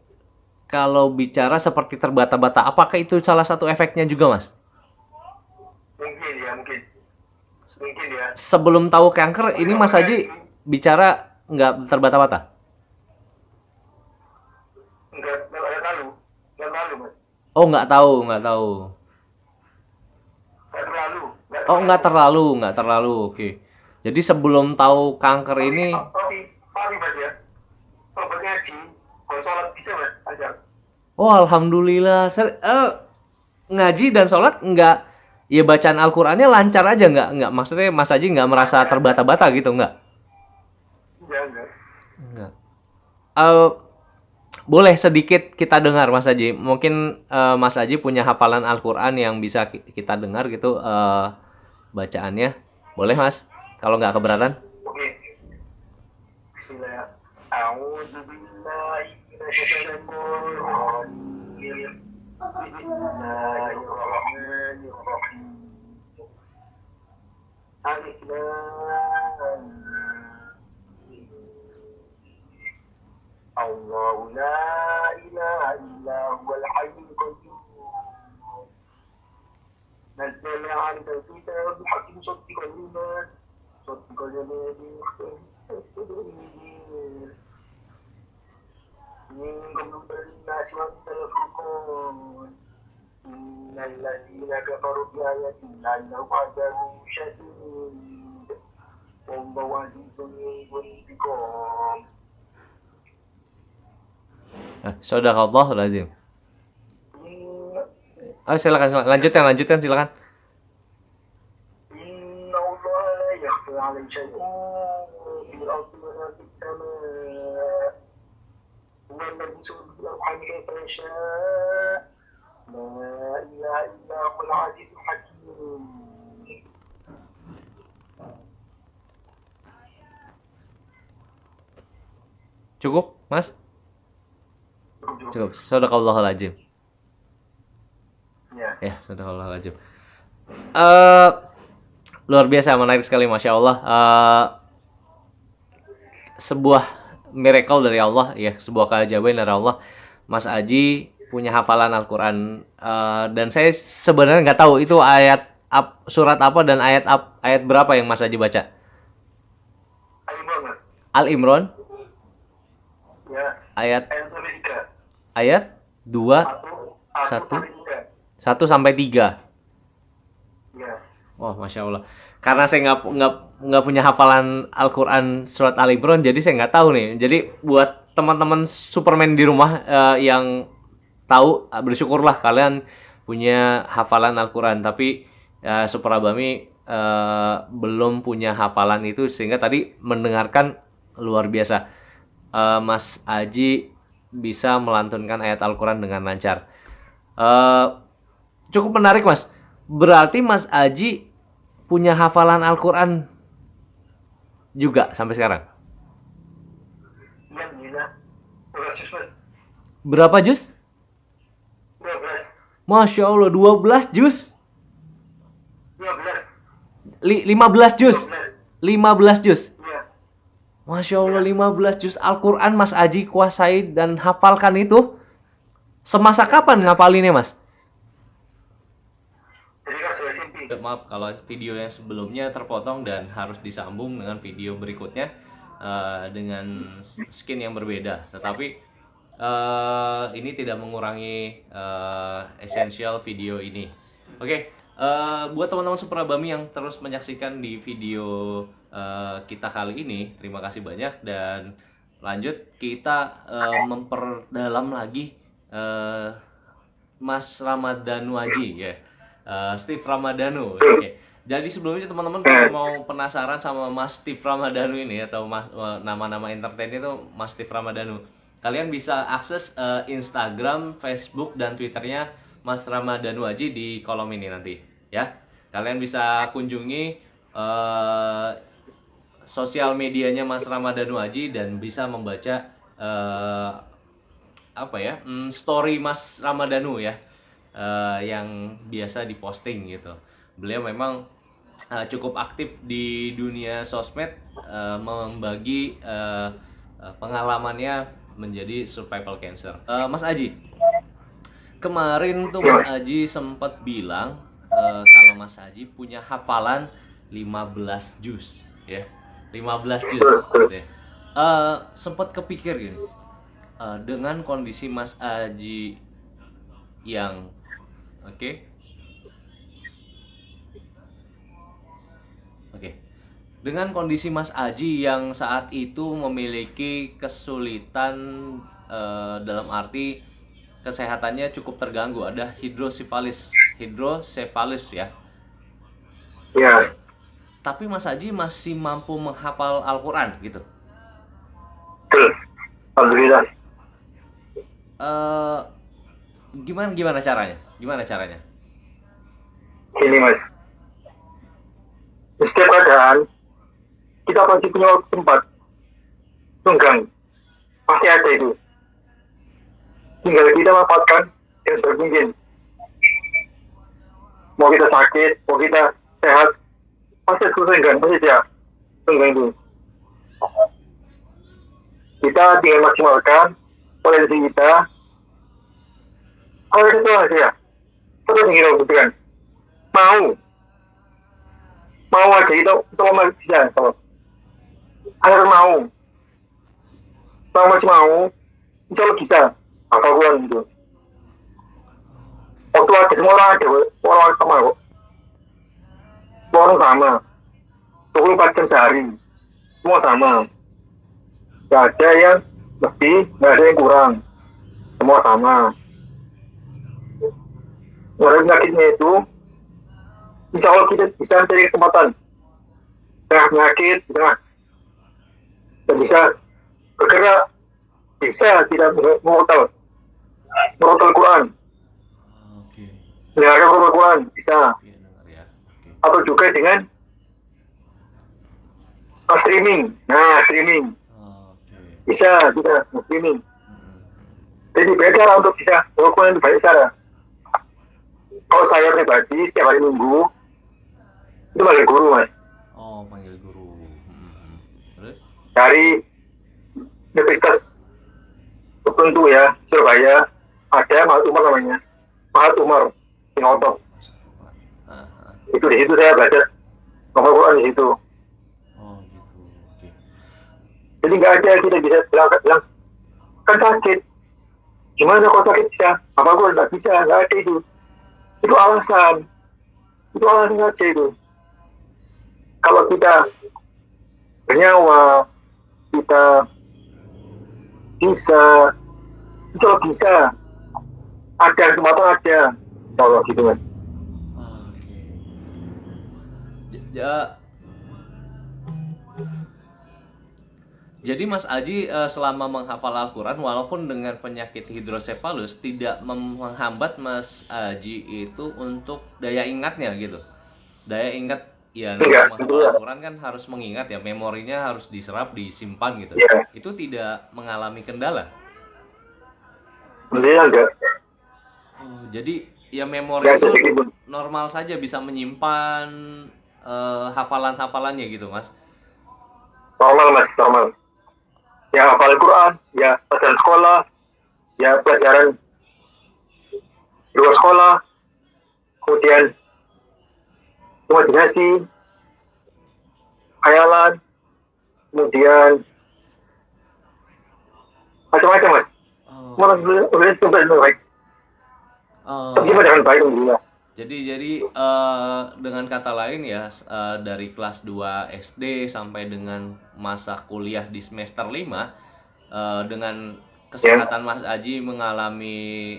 kalau bicara seperti terbata-bata, apakah itu salah satu efeknya juga, Mas? Mungkin ya, mungkin ya. Sebelum tahu kanker, ini Mas Aji bicara nggak terbata-bata? Enggak lalu mas. Oh, nggak tahu, nggak tahu. Enggak terlalu. Oh, nggak terlalu. Oke. Jadi sebelum tahu kanker ini, Tapi mas ya, kalau ngaji, kalau sholat bisa mas, ajar. oh alhamdulillah. Ngaji dan sholat nggak, ya bacaan Al-Qur'annya lancar aja nggak maksudnya Mas Aji nggak merasa terbata-bata gitu nggak? Enggak. Nggak. Eh, boleh sedikit kita dengar Mas Aji. Mungkin Mas Aji punya hafalan Al-Qur'an yang bisa kita dengar gitu bacaannya. Boleh Mas? Kalau nggak keberatan? Oke. Bismillah. A'udzu billahi minasyaitonir rajim. Bismillahirrahmanirrahim. Alif Lam Mim. Allahu la ilaha illa huwal hayyul qayyum. نزل عليك الكتاب بالحق مصدقا لما بين يديه من قبل الناس وانت الفرقان إن الذين كفروا بآيات الله لهم عذاب شديد والله عزيز ذو انتقام. Sadaqallahul azim. Silakan lanjutkan silakan. إن الله لا يخفى عليه شيء في الأرض ولا في السماء هو الذي يسوي في الأرحام كيف يشاء لا إله إلا هو العزيز الحكيم. Cukup, Mas? Cukup. Sadaqallahul azim. Ya, sadaqallahul azim. Luar biasa, menarik sekali, Masya Allah. Sebuah miracle dari Allah, ya, sebuah keajaiban dari Allah. Mas Aji punya hafalan Al-Quran, dan saya sebenarnya nggak tahu itu surat apa dan ayat berapa yang Mas Aji baca. Al-Imran. Ya. Ayat Ayat 2, 1 sampai 3. Ya. Wah, Masya Allah. Karena saya nggak punya hafalan Al-Quran surat Al-Imran, jadi saya nggak tahu nih. Jadi buat teman-teman Superman di rumah yang tahu, bersyukurlah kalian punya hafalan Al-Quran. Tapi Super Abami belum punya hafalan itu, sehingga tadi mendengarkan luar biasa. Mas Aji bisa melantunkan ayat Al-Quran dengan lancar. Cukup menarik, Mas. Berarti Mas Aji punya hafalan Al-Quran juga sampai sekarang. Iya, gila. 12 juz, Mas. Berapa juz? 12. Masya Allah, 12 juz. 12. 15 juz. 15 juz. Iya. Masya Allah, 15 juz Al-Quran Mas Aji kuasai dan hafalkan itu. Semasa kapan ngapalinnya, Mas? Jadi kan sudah SMP. Maaf kalau video yang sebelumnya terpotong dan harus disambung dengan video berikutnya dengan skin yang berbeda. Tetapi ini tidak mengurangi essential video ini. Oke, buat teman-teman Super Abami yang terus menyaksikan di video kita kali ini, terima kasih banyak, dan lanjut kita memperdalam lagi Mas Ramadhanu Haji ya. Steve Ramadhanu. Oke. Jadi sebelumnya teman-teman kalau mau penasaran sama Mas Steve Ramadhanu ini atau nama-nama entertain itu Mas Steve Ramadhanu, kalian bisa akses Instagram, Facebook dan Twitternya Mas Ramadhanu Aji di kolom ini nanti ya. Kalian bisa kunjungi sosial medianya Mas Ramadhanu Aji dan bisa membaca story Mas Ramadhanu ya, yang biasa diposting gitu. Beliau memang cukup aktif di dunia sosmed, membagi pengalamannya menjadi survival cancer. Mas Aji, kemarin tuh Mas Aji sempat bilang kalau Mas Aji punya hafalan 15 juz ya. 15 juz gitu ya. Sempat kepikir gini, dengan kondisi Mas Aji yang oke, dengan kondisi Mas Aji yang saat itu memiliki kesulitan dalam arti kesehatannya cukup terganggu, ada hidrosefalus ya. Ya, Tapi Mas Aji masih mampu menghafal Al-Quran gitu. betul. Alhamdulillah. Gimana caranya? Gimana caranya? Ini Mas, di setiap keadaan kita pasti punya waktu sempat tunggang, pasti ada itu. Tinggal kita manfaatkan yang sebaik mungkin. Mau kita sakit, mau kita sehat, pasti ada tunggang, pasti ada tunggang itu. Kita tinggal maksimalkan potensi kita. Kalau itu Mas ya, terus yang kita butuhkan. Mau aja kita selama bisa. Kalau agar mau masih mau, insya Allah bisa. Apapun itu. Waktu ada semua orang ada, orang sama kok. Semua orang sama. 24 jam sehari, semua sama. Gak ada yang lebih, gak ada yang kurang. Semua sama. Orang penyakitnya itu, insya Allah kita bisa mencari kesempatan. Tengah penyakit, dan bisa bergerak, bisa tidak mengotal Quran, mendengarkan Quran, bisa. Atau juga dengan streaming, streaming, bisa juga streaming. Jadi banyak cara untuk bisa melakukan itu, banyak cara. Kalau saya pribadi setiap hari Minggu itu panggil guru Mas. Oh, panggil guru. Terus? Dari universitas tertentu ya, Surabaya, ada Mahat Umar namanya, Mahat Umar di Ngotot. Itu di situ saya belajar nomor Quran di situ. Oh gitu, oke. Jadi nggak ada kita bisa bilang kan sakit. Gimana kok sakit bisa? Apa gue nggak bisa? Nggak ada itu. Itu alasan saja itu. Kalau kita bernyawa, kita bisa ada kesempatan ada. Kalau gitu Mas. Oke. Ya. Jadi Mas Aji selama menghafal Al-Quran walaupun dengan penyakit hidrosefalus tidak menghambat Mas Aji itu untuk daya ingatnya gitu. Daya ingat ya, menghafal Al-Quran kan harus mengingat ya, memorinya harus diserap, disimpan gitu. Yeah. Itu tidak mengalami kendala. Enggak. Oh, jadi ya memori itu normal saja bisa menyimpan hafalan-hafalannya gitu Mas. Normal Mas, normal. Ya hafal Quran, ya pelajaran sekolah, ya pelajaran di luar sekolah, kemudian imajinasi, khayalan, kemudian macam-macam Mas. Kemudian sampai dengan baik. Pasti dengan baik alhamdulillah. Jadi dengan kata lain ya, dari kelas 2 SD sampai dengan masa kuliah di semester 5, dengan kesehatan Mas Aji mengalami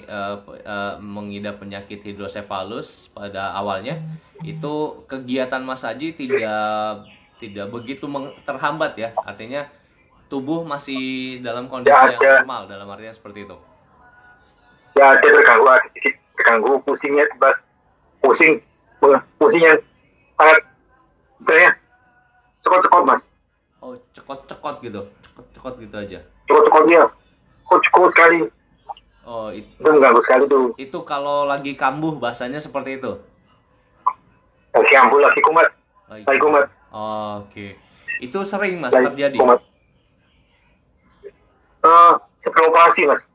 mengidap penyakit hidrosefalus pada awalnya, itu kegiatan Mas Aji tidak begitu terhambat ya, artinya tubuh masih dalam kondisi yang normal, dalam artinya seperti itu. Ya ada terganggu, ada sedikit terganggu, pusingnya bebas, pusing yang sangat istilahnya cekot-cekot Mas. Oh, cekot-cekot gitu aja. Cekot-cekot dia, cekot sekali. Oh, itu mengganggu sekali tuh. Itu kalau lagi kambuh bahasanya seperti itu. Lagi kambuh, lagi kumat. Oh, oke. Itu sering Mas terjadi. Sebelum operasi Mas.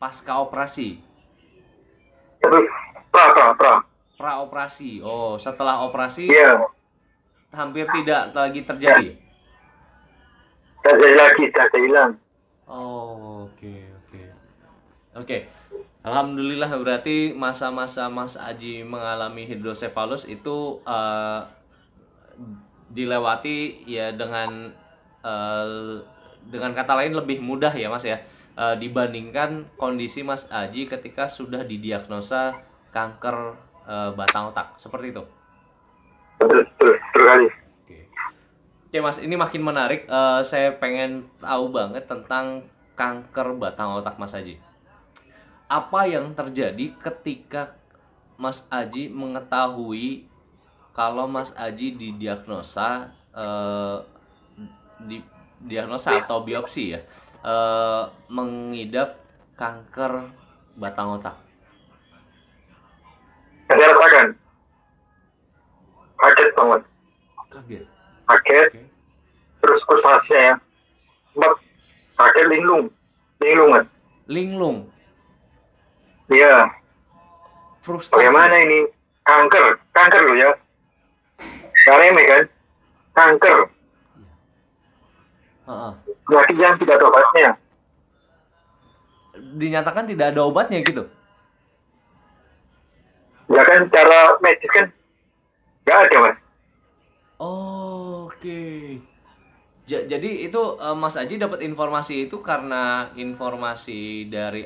Pasca operasi. Pra operasi. Oh, setelah operasi. Iya. Hampir tidak lagi terjadi. Tidak terjadi lagi, tidak hilang. Oh, oke. Alhamdulillah, berarti masa-masa Mas Aji mengalami hidrosefalus itu dilewati ya dengan kata lain lebih mudah ya Mas ya, dibandingkan kondisi Mas Aji ketika sudah didiagnosa kanker batang otak, seperti itu. Betul kali. Oke Mas, ini makin menarik. Saya pengen tahu banget tentang kanker batang otak Mas Aji. Apa yang terjadi ketika Mas Aji mengetahui kalau Mas Aji didiagnosa atau biopsi ya, mengidap kanker batang otak? Saya rasakan kaget Bang Mas. Kaget. Okay. Terus frustasi ya. Kaget linglung Mas. Linglung. Iya. Frustasi. Bagaimana ini? Kanker loh ya. Gak remeh kan? Kanker. Penyakit yang tidak ada obatnya. Dinyatakan tidak ada obatnya gitu? Ya kan secara medis kan gak ada Mas. Oh, oke. Jadi itu Mas Aji dapat informasi itu karena informasi dari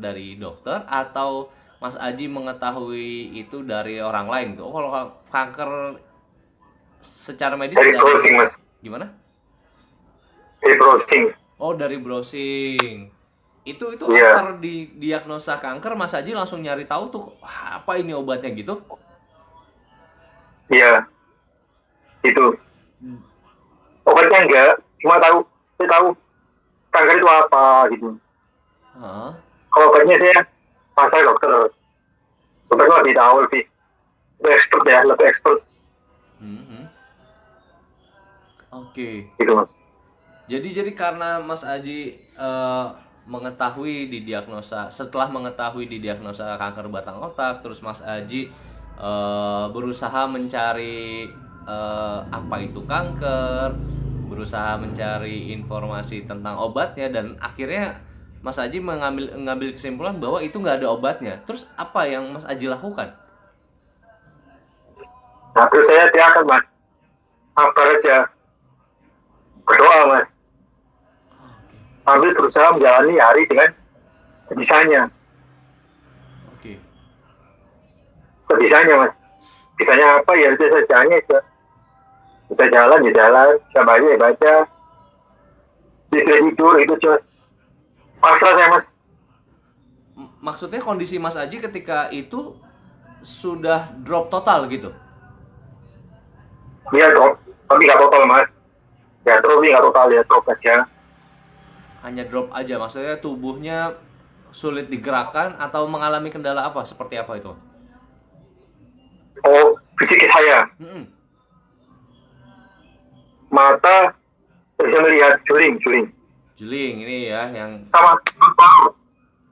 dari dokter, atau Mas Aji mengetahui itu dari orang lain tuh? Kalau kanker secara medis dari browsing Mas. Gimana? Dari browsing. Oh, dari browsing. Itu yeah. After didiagnosa kanker, Mas Aji langsung nyari tahu tuh, apa ini obatnya gitu? Iya. Itu. Obatnya enggak, cuma saya tahu kanker itu apa gitu. Kalau obatnya saya pasal dokter lebih tahu, lebih expert ya, lebih expert. Oke. Gitu Mas. Jadi karena Mas Aji setelah mengetahui didiagnosa kanker batang otak, terus Mas Aji berusaha mencari apa itu kanker, berusaha mencari informasi tentang obatnya, dan akhirnya Mas Aji mengambil kesimpulan bahwa itu nggak ada obatnya. Terus apa yang Mas Aji lakukan? Nah, terus saya akan Mas, sabar aja, berdoa Mas, sambil berusaha menjalani hari dengan sebisanya. Sebisanya Mas. Bisanya apa ya itu saya jalani aja. Bisa jalan ya jalan, bisa baca ya baca, tidur itu Mas. Pasrah saya Mas. Maksudnya kondisi Mas Aji ketika itu sudah drop total gitu? Iya drop, tapi nggak total Mas. Ya drop nggak total ya, drop aja. Hanya drop aja, maksudnya tubuhnya sulit digerakkan atau mengalami kendala apa? Seperti apa itu? Oh, fisik saya. Mata bisa melihat juling ini ya yang sama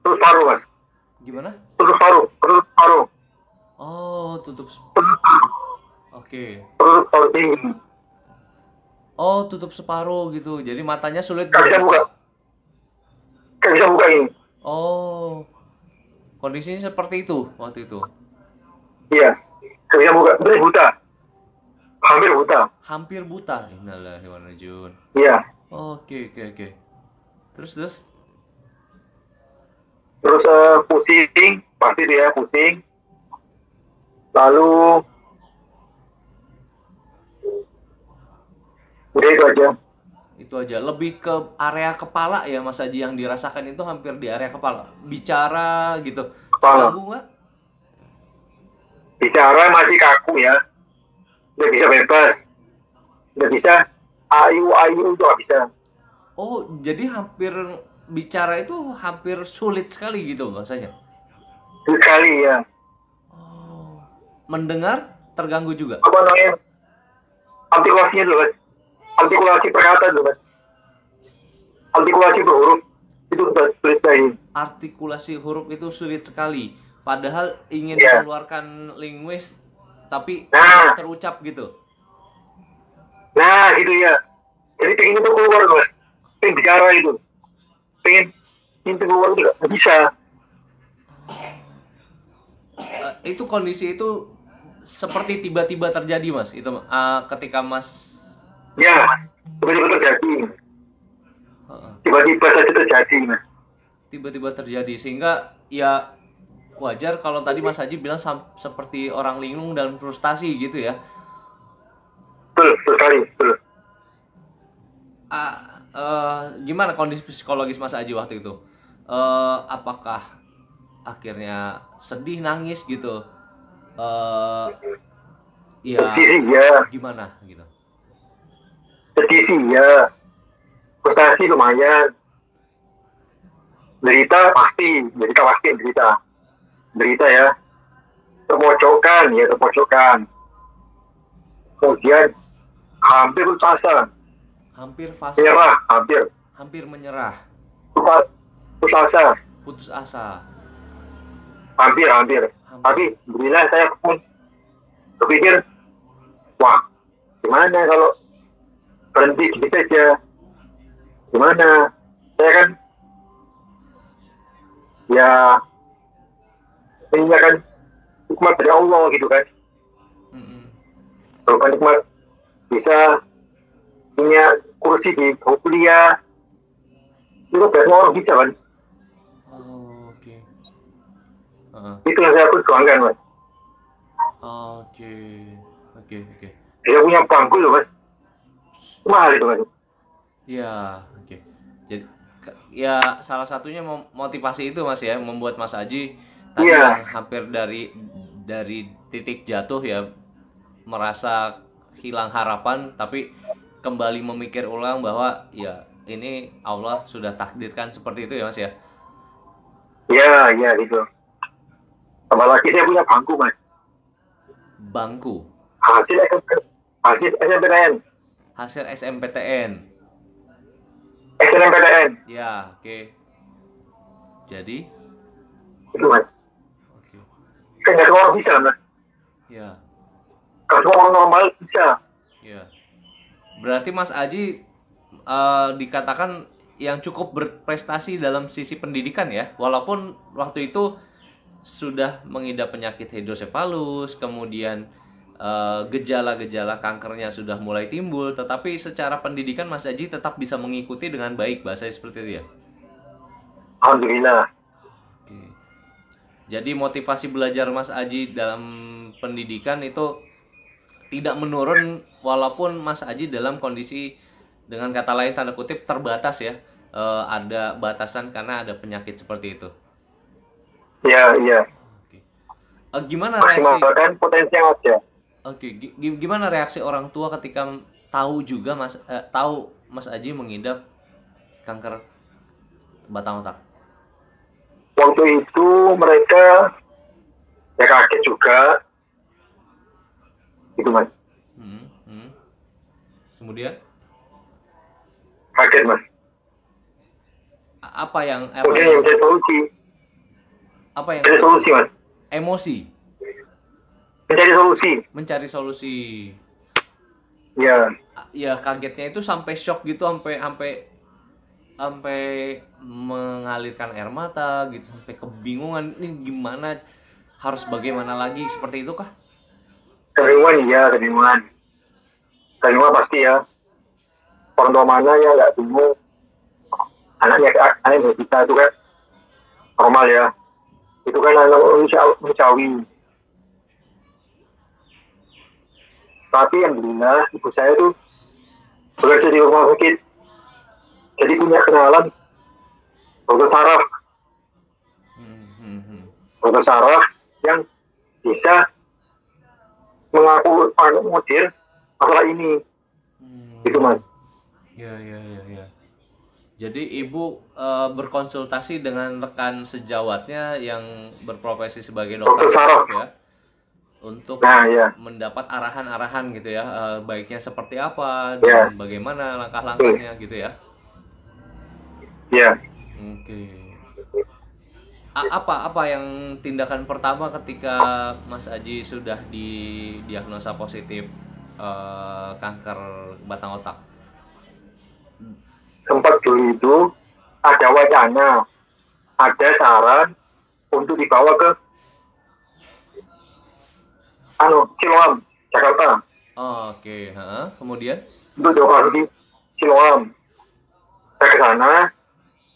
terus paru Mas. Gimana? Tutup paru. Oh, tutup. Oke. Tutup paru tinggi. Oh, tutup separuh gitu. Jadi matanya sulit Gak bisa buka ini. Oh. Kondisinya seperti itu waktu itu. Iya. Gak bisa buka. Bener buta. Hampir buta. Hampir buta. Innalillahi wa inna ilaihi raji'un. Iya. Oke. Terus. Terus pusing, pasti dia pusing. Lalu udah itu aja. Itu aja. Lebih ke area kepala ya Mas Aji, yang dirasakan itu hampir di area kepala. Bicara gitu. Kepala. Terganggu nggak? Bicara masih kaku ya. Nggak bisa bebas. Nggak bisa ayu itu nggak bisa. Oh, jadi hampir bicara itu hampir sulit sekali gitu bahasanya. Sulit sekali ya. Oh. Mendengar terganggu juga. Apa namanya? Artikulasinya dulu mas. Artikulasi perkataan dulu mas. Artikulasi berhuruf itu sulit sekali. Artikulasi huruf itu sulit sekali. Padahal ingin Iya. mengeluarkan linguis tapi Nah. terucap gitu. Nah gitu ya. Jadi pengen itu keluar mas. Pengen bicara itu. Pengen itu keluar itu nggak bisa. Itu kondisi itu seperti tiba-tiba terjadi Mas. Itu ketika Mas Ya, tiba-tiba terjadi. Tiba-tiba saja terjadi mas. tiba-tiba terjadi, sehingga ya wajar kalau tadi Mas Haji bilang seperti orang linglung dan frustasi gitu ya. Betul sekali, betul. Gimana kondisi psikologis Mas Haji waktu itu? Apakah akhirnya sedih, nangis gitu? Ya Sedih sih ya, gimana gitu? sedih sih ya. Frustasi lumayan. Derita pasti derita. Derita ya. Terpojokkan. Kemudian hampir putus asa. Hampir fase. Menyerah, Hampir menyerah. Putus asa. Putus asa. Hampir. Tapi alhamdulillah saya pun berpikir, wah, gimana kalau berhenti gini saja? Gimana? Saya kan ya ini kan nikmat dari Allah gitu kan. Bukan nikmat bisa punya kursi di kuliah, itu kan semua orang bisa kan. Oh, oke. Itu yang saya perjuangkan mas. Oke. Dia punya bangku loh mas, mahal itu mas. Ya, oke. Jadi ya salah satunya motivasi itu Mas ya, membuat Mas Aji tadi Iya. yang hampir dari titik jatuh ya, merasa hilang harapan, tapi kembali memikir ulang bahwa ya ini Allah sudah takdirkan seperti itu ya Mas ya. Iya gitu. Apalagi saya punya bangku mas, Bangku hasil SNMPTN. hasil SMPTN. Ya, oke. Jadi Itu mas. oke. Kan nggak semua orang bisa mas. Ya. Kalau semua orang normal bisa. Ya. Berarti Mas Aji dikatakan yang cukup berprestasi dalam sisi pendidikan ya, walaupun waktu itu sudah mengidap penyakit hidrosefalus, kemudian gejala-gejala kankernya sudah mulai timbul, tetapi secara pendidikan Mas Aji tetap bisa mengikuti dengan baik, bahasanya seperti itu ya. Alhamdulillah. Oke. Jadi motivasi belajar Mas Aji dalam pendidikan itu tidak menurun walaupun Mas Aji dalam kondisi, dengan kata lain tanda kutip, terbatas ya. Ada batasan karena ada penyakit seperti itu. Iya. Oke. Gimana reaksi? Maksimalkan potensi yang ada. Oke, gimana reaksi orang tua ketika tahu juga tahu Mas Aji mengidap kanker batang otak? Waktu itu mereka ya kaget juga. Itu mas. Kemudian? Kaget mas. Apa yang Kemudian yang cari solusi. Cari solusi mas. Emosi. Mencari solusi. Ya. Ya. Ya kagetnya itu sampai shock gitu, sampai mengalirkan air mata gitu, sampai kebingungan ini gimana, harus bagaimana lagi, seperti itu kah? Kebingungan pasti ya. Orang tua mana ya nggak bingung. anaknya kita itu kan normal ya, itu kan anak manusiawi. Tapi yang alhamdulillah ibu saya tuh bekerja di rumah sakit, jadi punya kenalan dokter saraf, dokter saraf yang bisa mengakomodir masalah ini, gitu Mas. Ya. Jadi ibu berkonsultasi dengan rekan sejawatnya yang berprofesi sebagai dokter Dokter saraf ya, untuk ya. mendapat arahan-arahan gitu ya, baiknya seperti apa Ya. dan bagaimana langkah-langkahnya gitu ya. Ya. Oke. Apa yang tindakan pertama ketika Mas Aji sudah didiagnosa positif kanker batang otak? Sempat dulu itu ada wacana, ada saran untuk dibawa ke Siloam, Jakarta. Oke. Kemudian? Untuk dioperasi di Siloam. Saya ke sana,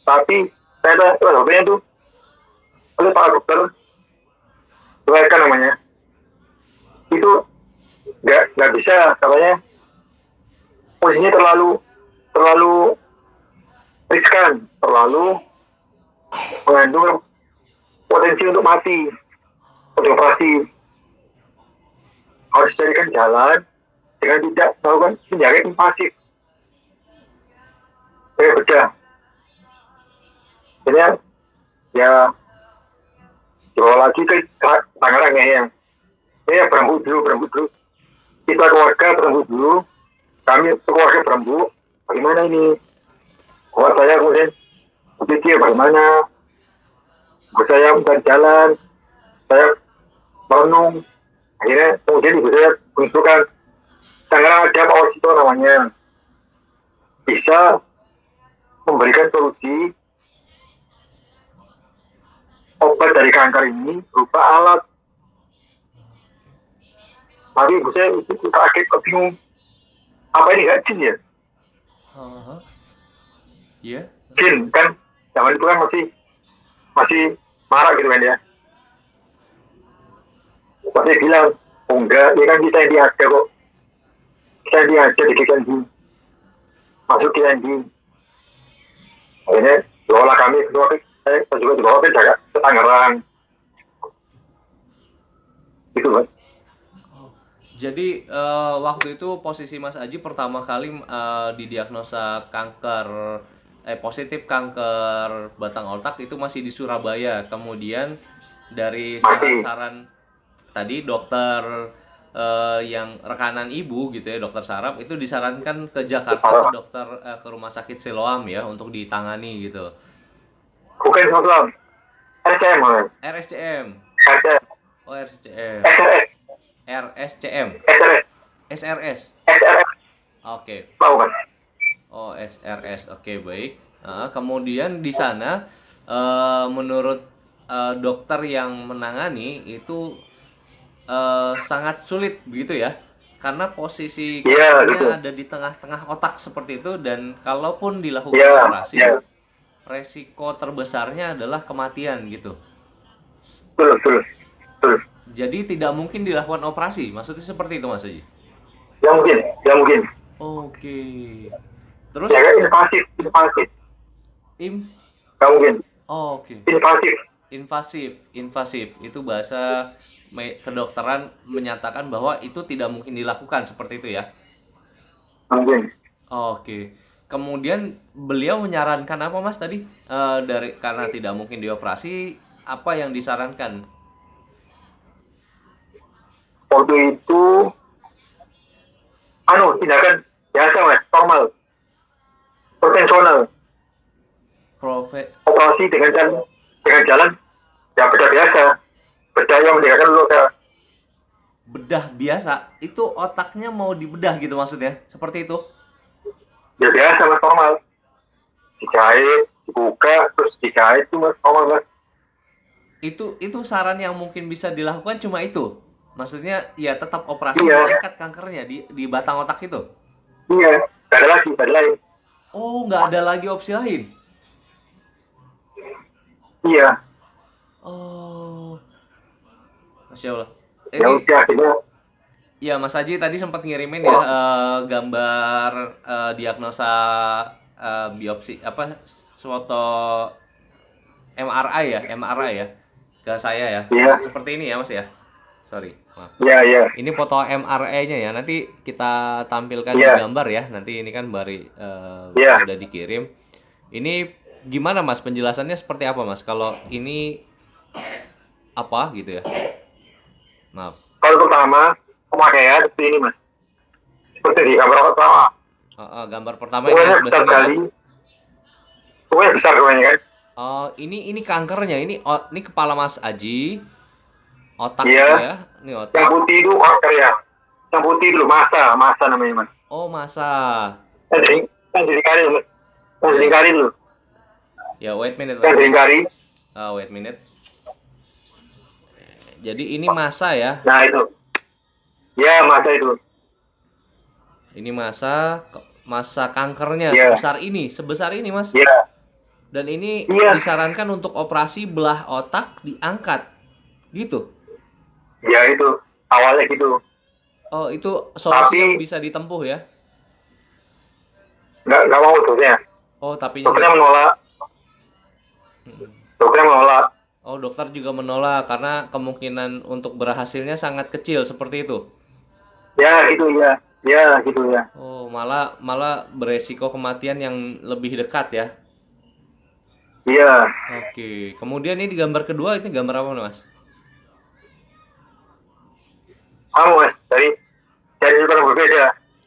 tapi saya dokternya itu oleh Pak Dokter Mereka namanya itu nggak bisa, katanya posisinya terlalu riskan, terlalu mengandung potensi untuk mati, untuk operasi. Harus dicarikan jalan dengan tidak melakukan tindakan invasif. Bedah. Jadi ya dibawa lagi ke Tangerang ya. Ya berembuk dulu. Kita keluarga berembuk dulu. Kami keluarga berembuk. Bagaimana ini? Bahwa saya kemudian berpikir bagaimana? Saya mencari jalan. Saya merenung. Akhirnya kemudian ibu saya mengusulkan Tangerang ada Pak Wasito namanya, bisa memberikan solusi obat dari kanker ini berupa alat. Tapi ibu saya itu kaget, bingung, apa ini nggak jin ya? Iya. Jin kan zaman itu kan masih marah gitu kan ya. Saya bilang, oh enggak, ini kan kita yang diada kok. Kita yang diada di GKND. Masuk GKND. Akhirnya, bawalah kami, saya juga dibawa ke Tangerang. Gitu Mas. Jadi waktu itu posisi Mas Aji pertama kali didiagnosa positif kanker batang otak itu masih di Surabaya. Kemudian dari saran-saran tadi dokter yang rekanan ibu gitu ya, dokter saraf itu disarankan ke Jakarta ke rumah sakit Siloam ya untuk ditangani gitu. Bukan Siloam, RSCM. RSCM. Oh RSCM. RSCM. SRS. Oke. Tahu Mas. Oh SRS. Oke, baik. Kemudian di sana menurut dokter yang menangani itu sangat sulit begitu ya, karena posisi kankernya ada di tengah-tengah otak seperti itu, dan kalaupun dilakukan operasi resiko terbesarnya adalah kematian gitu. Betul. Jadi tidak mungkin dilakukan operasi, maksudnya seperti itu Mas Aji? Ya mungkin. Oke. Terus? Ya kan invasif. Nggak mungkin. Oke. Invasif itu bahasa kedokteran menyatakan bahwa itu tidak mungkin dilakukan seperti itu ya? Mungkin. Oke. Kemudian beliau menyarankan apa Mas tadi? Karena tidak mungkin dioperasi, apa yang disarankan? Waktu itu tindakan biasa Mas, normal, konvensional. Operasi dengan jalan ya bedah biasa. Bedah yang meninggalkan luka. Bedah biasa? Itu otaknya mau dibedah gitu maksudnya? Seperti itu? Ya biasa Mas, normal. Dijahit, dibuka, terus dijahit itu Mas, normal Mas. Itu saran yang mungkin bisa dilakukan cuma itu? Maksudnya ya tetap operasi mengangkat kankernya di batang otak itu? Iya, nggak ada lain. Oh, nggak ada lagi opsi lain? Iya. Oh, Masya Allah. Ya Ini udah akhirnya. ya Mas Haji tadi sempat ngirimin ya gambar diagnosa biopsi apa foto MRI ya, ke saya ya. Iya. Seperti ini ya Mas ya. Sorry, maaf. Iya, iya. Ini foto MRI-nya ya. Nanti kita tampilkan di Iya. gambar ya. Nanti ini kan baru Iya. sudah dikirim. Ini gimana Mas? Penjelasannya seperti apa Mas? Kalau ini apa gitu ya? Maaf. Kalau pertama pemakaian seperti ini mas, seperti di gambar pertama. Gambar pertama ini Kuenya sebelah besar sini ya. kali, kuenya besar kuenya kan. Oh, ini kankernya. Ini kepala Mas Aji. Otak Iya. gitu ya. Ini Yang otak. putih itu kanker ya, yang putih itu masa namanya mas. Oh, masa. Yang dilingkarin mas, yang dilingkarin loh, Ya, wait minute. yang dilingkarin. Wait minute. Jadi ini masa ya. Nah itu, ya masa itu. Ini masa kankernya Iya. sebesar ini Mas. Iya, Dan ini Iya. disarankan untuk operasi belah otak diangkat. Gitu. ya itu awalnya gitu. Oh, itu solusi Tapi- yang bisa ditempuh ya. Nggak mau dokternya, Oh, tapi dokternya menolak. Dokternya menolak. Oh, dokter juga menolak karena kemungkinan untuk berhasilnya sangat kecil seperti itu. Ya gitu ya gitu ya. Oh, malah beresiko kematian yang lebih dekat ya. Iya, Oke. Kemudian ini gambar kedua, ini gambar apa Mas? kamu mas dari sudut yang berbeda.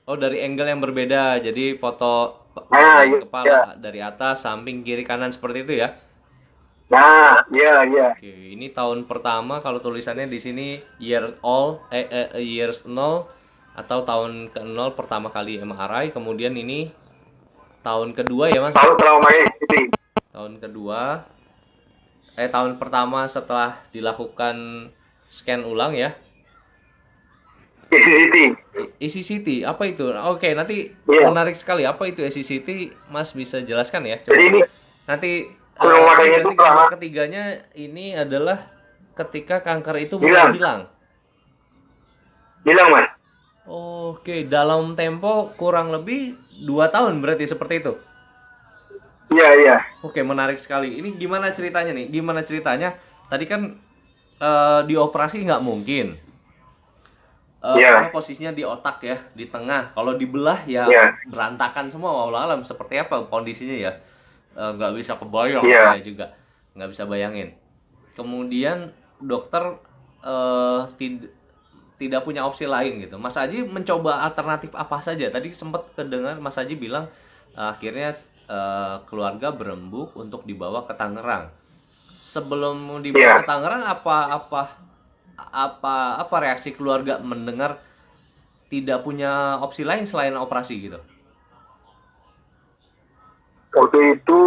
Oh, dari angle yang berbeda. Jadi foto Iya, kepala dari atas, samping, kiri, kanan seperti itu ya. Nah, iya. Oke, ini tahun pertama kalau tulisannya di sini years 0 atau tahun ke-0 pertama kali MRI. Kemudian ini tahun kedua ya Mas. Tahun setelah memakai CCTV. Tahun pertama setelah dilakukan scan ulang ya. CCTV. ECCT apa itu? Oke, nanti Iya. menarik sekali. Apa itu ECCT? Mas bisa jelaskan ya? Coba. Jadi ini Nanti Sebelum memakainya berarti itu gambar lama. ketiganya ini adalah ketika kanker itu mulai hilang. bilang mas. Oke, dalam tempo kurang lebih 2 tahun berarti seperti itu. Iya. Oke, menarik sekali. Ini gimana ceritanya nih? Gimana ceritanya? Tadi kan dioperasi nggak mungkin. Iya. Karena posisinya di otak ya, di tengah. Kalau dibelah ya Iya. berantakan semua. Wallah alam seperti apa kondisinya ya? Nggak bisa kebayang Iya. saya juga. Nggak bisa bayangin. Kemudian dokter tidak punya opsi lain gitu. Mas Aji mencoba alternatif apa saja? Tadi sempat kedengar Mas Aji bilang akhirnya keluarga berembuk untuk dibawa ke Tangerang. Sebelum dibawa Iya. ke Tangerang apa reaksi keluarga mendengar tidak punya opsi lain selain operasi gitu? Waktu itu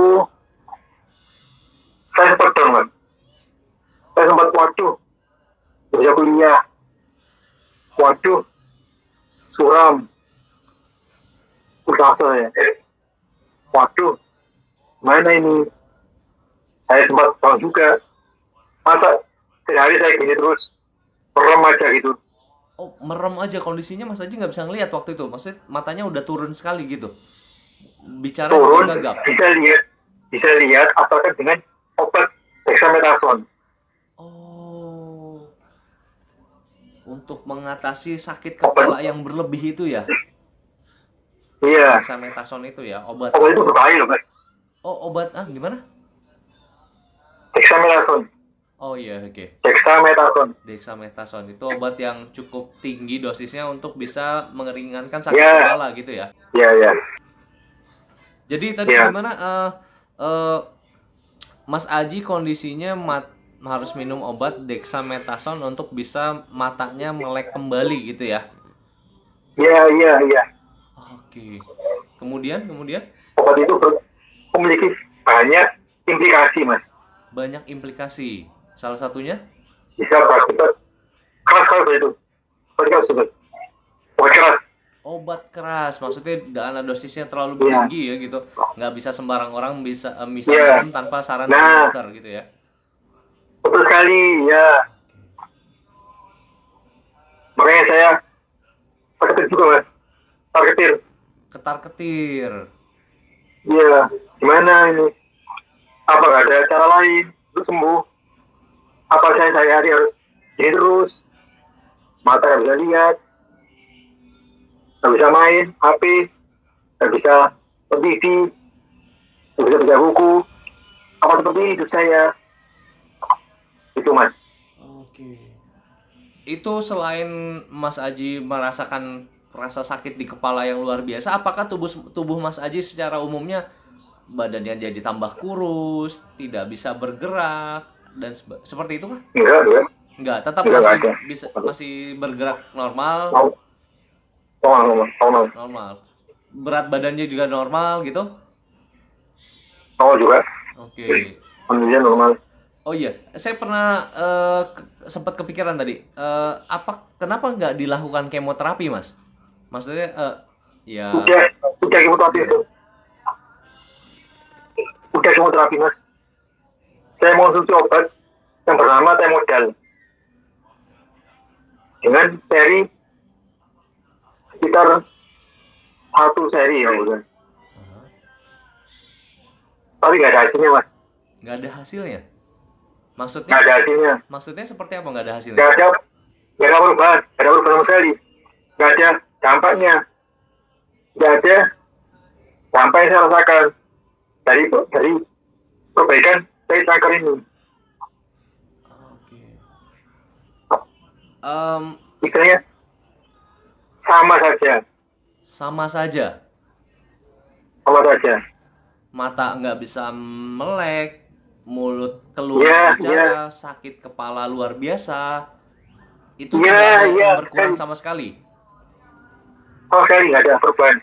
saya sempat down mas. Saya sempat waduh, bisa kuliah. Waduh, suram. Udah saya. Waduh, mana ini? Saya sempat down juga. Masa sehari saya gini terus, merem aja gitu. Oh, merem aja kondisinya Mas Aji nggak bisa ngelihat waktu itu. Maksudnya matanya udah turun sekali gitu. Bicara Turun, juga gagap. bisa lihat asalkan dengan obat dexamethasone. Oh. Untuk mengatasi sakit kepala yang berlebih itu ya. Iya, Dexamethasone itu ya, obat. obat itu berbahaya loh mas. Oh, obat gimana? Dexamethasone. Oh iya, oke. Dexamethasone. Dexamethasone itu obat yang cukup tinggi dosisnya untuk bisa mengeringankan sakit Iya. kepala gitu ya. Iya. Jadi tadi Iya. gimana Mas Aji kondisinya harus minum obat dexamethasone untuk bisa matanya melek kembali gitu ya. Iya. Oke. Kemudian Obat itu memiliki banyak implikasi mas. banyak implikasi. Salah satunya Bisa berakibat keras sekali itu. Keras mas. Obat keras. obat keras, maksudnya karena dosisnya terlalu Iya. tinggi ya gitu. Nggak bisa sembarang orang bisa Iya. minum tanpa saran Nah. dokter gitu ya. Betul sekali, ya. Makanya saya targetin juga, Mas. Targetin. Ketar-ketir. Iya, gimana ini? Apa nggak ada cara lain untuk sembuh? Apa saya sehari-hari harus gini terus? Mata nggak bisa lihat, nggak bisa main HP, nggak bisa nonton TV, nggak bisa baca buku. Apa seperti ini hidup saya? Itu, Mas. Oke. Itu selain Mas Aji merasakan rasa sakit di kepala yang luar biasa, apakah tubuh Mas Aji secara umumnya badannya jadi tambah kurus, tidak bisa bergerak dan seperti itu kah? Enggak. Enggak, tetap Enggak masih ada. masih bergerak normal, Mau, mau, normal. Berat badannya juga normal gitu. mau juga. Oke. Alhamdulillah normal. Oh iya, saya pernah sempat kepikiran tadi, kenapa nggak dilakukan kemoterapi, Mas? Maksudnya, ya, Udah kemoterapi itu. Udah kemoterapi, Mas. Saya mengonsumsi obat yang bernama Temodal dengan seri sekitar 1 seri ya, bukan? Tapi nggak ada hasilnya, Mas. nggak ada hasilnya. Nggak ada hasilnya. Maksudnya seperti apa nggak ada hasilnya? Nggak ada perubahan. Nggak ada perubahan sama sekali. Nggak ada dampaknya. Nggak ada dampak yang saya rasakan dari perbaikan dari kanker ini. Oke. Istilahnya sama saja. Sama saja. Sama saja. Mata nggak bisa melek, mulut keluar Iya, bicara, sakit kepala luar biasa. Itu Iya, tidak ada yang iya, berkurang sekali. sama sekali. Sama sekali nggak ada perubahan.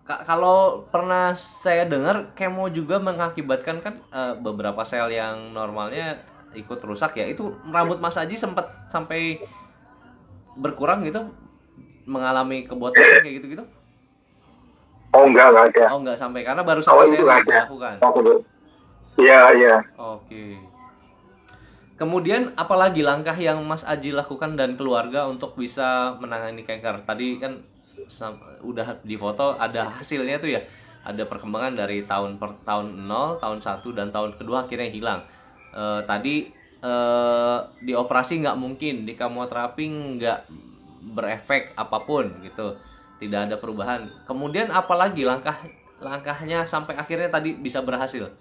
Kalau pernah saya dengar kemo juga mengakibatkan kan beberapa sel yang normalnya ikut rusak ya. Itu rambut Mas Aji sempat sampai berkurang gitu, mengalami kebotakan kayak gitu-gitu? Oh enggak ada. Oh nggak sampai karena baru Oh satu itu seri nggak ada. dilakukan. Iya. Oke. Kemudian apalagi langkah yang Mas Aji lakukan dan keluarga untuk bisa menangani kanker? Tadi kan udah di foto ada hasilnya tuh ya. Ada perkembangan dari tahun 0, tahun 1 dan tahun kedua akhirnya hilang. Tadi dioperasi nggak mungkin, di kemoterapi nggak berefek apapun gitu. Tidak ada perubahan. Kemudian apalagi langkahnya sampai akhirnya tadi bisa berhasil?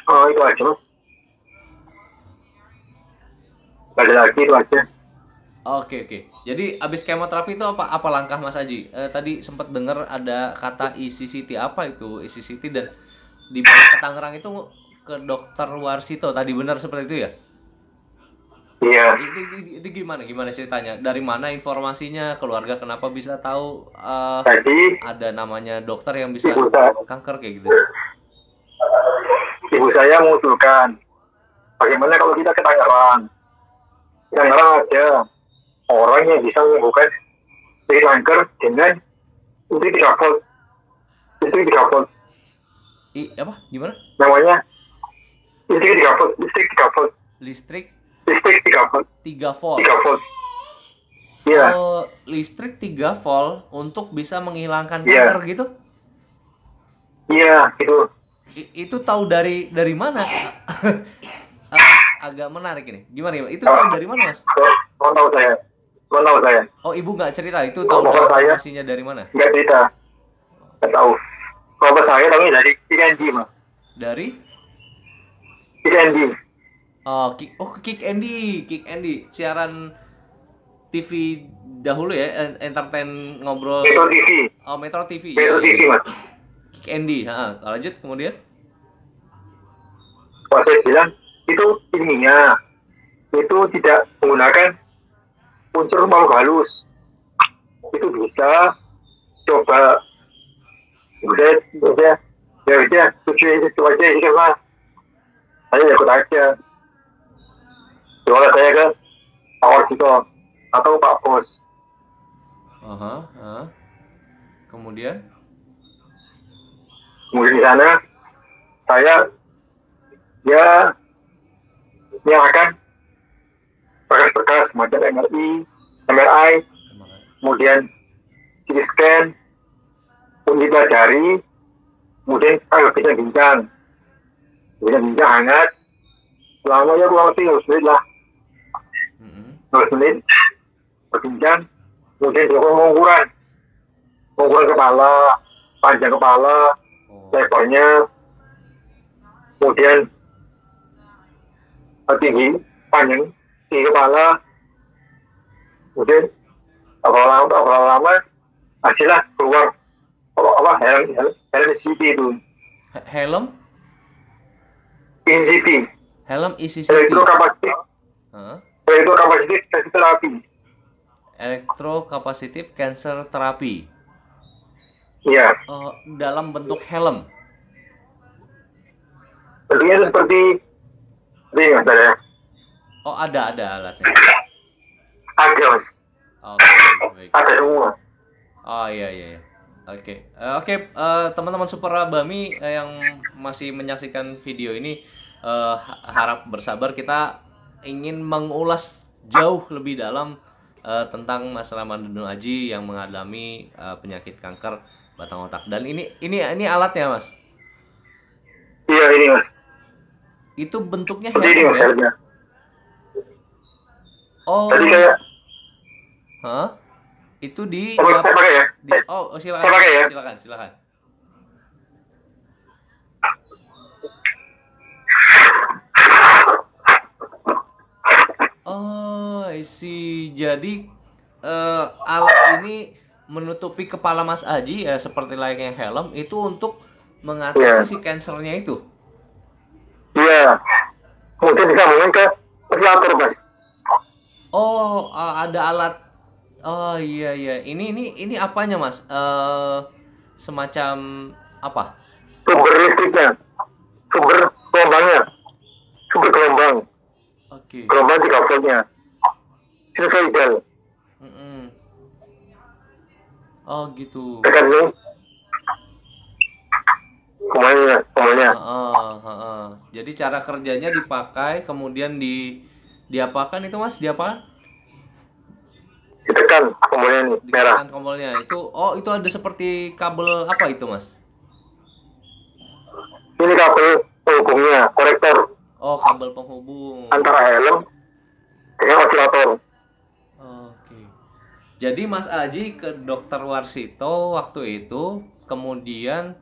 Oh itu aja, Mas. Nggak ada lagi, itu aja. Oke. Jadi abis kemoterapi itu apa langkah Mas Aji? Tadi sempat dengar ada kata ECCT, apa itu ECCT, dan dibawa ke Tangerang itu ke Dokter Warsito, tadi benar seperti itu ya? Iya. Itu gimana ceritanya? Dari mana informasinya? Keluarga kenapa bisa tahu Jadi ada namanya dokter yang bisa kanker kayak gitu? ibu saya mengusulkan bagaimana kalau kita ke Tangerang. Tangerang ada orang yang bisa menyembuhkan dari kanker dengan listrik 3 volt. Listrik 3 volt. Apa? Gimana? Namanya listrik 3 volt. Listrik 3 volt. Listrik 3 volt. 3 volt. 3 volt. Iya. Listrik 3 volt untuk bisa menghilangkan Iya. kanker gitu? Iya, gitu. Itu tahu dari mana? Agak menarik ini. Gimana? Itu tahu dari mana, Mas? Mau tahu saya. Oh, ibu nggak cerita itu tahu informasinya dari mana? Nggak cerita. Nggak tahu. Kalau saya tahunya dari KickND, Mas. Dari? KickND. Kick Andy, siaran TV dahulu ya, entertain ngobrol. Metro TV. Oh, Metro TV. Metro TV, Mas. Kick Andy, lanjut kemudian. Kalau saya bilang itu ilmiah, itu tidak menggunakan unsur makhluk halus. Itu bisa coba. Saya tujuh itu aja ini kan, saya ikut aja. Soalnya saya ke Pak Warsito atau Pak Bos. Kemudian Di sana saya dia menyerahkan berkas-berkas semacam MRI, kemudian CT scan, untuk dipelajari, kemudian kita bincang-bincang hangat, selama ya kurang lebih 12 menit lah, 12 menit berbincang, kemudian dilakukan pengukuran kepala, panjang kepala, lebarnya, kemudian tinggi kepala, kemudian berapa lama hasilnya keluar helm ECT itu. Helm ECT. Helm ECT. Elektrokapasitif terapi. Elektrocapacitive cancer therapy. Iya. Dalam bentuk helm. Bentuknya itu seperti ini mas ada. Oh ada alatnya. Ada mas. Oke, baik. Ada semua. Oh iya. Oke. Teman-teman Super Abami yang masih menyaksikan video ini, harap bersabar, kita ingin mengulas jauh lebih dalam tentang Mas Ramadhanul Aji yang mengalami penyakit kanker batang otak. Dan ini alatnya mas. Iya ini mas. Itu bentuknya seperti ini mas, ya? Oh. Tadi kayak. Hah? Itu saya pakai ya? Silakan. Saya pakai ya? Silakan. Oh, I see. Jadi alat ini menutupi kepala Mas Aji ya, seperti layaknya helm, itu untuk mengatasi si kansernya itu. Iya. Kemudian disambungin ke ventilator, Mas. Oh, ada alat. Oh iya. Ini apanya, Mas? Semacam apa? Sumber listriknya. Sumber gelombangnya. Sumber gelombang. Oke. Gelombang 3 voltnya. Sinusoidal. Oh gitu. Tekan ini. Kemana? Jadi cara kerjanya dipakai, kemudian diapakan itu mas? Diapakan? Ditekan kombolnya merah. Ditekan kombolnya itu ada seperti kabel apa itu mas? Ini kabel penghubungnya, korektor. Oh, kabel penghubung antara helm dengan osilator. Oke. Jadi Mas Aji ke Dokter Warsito waktu itu, kemudian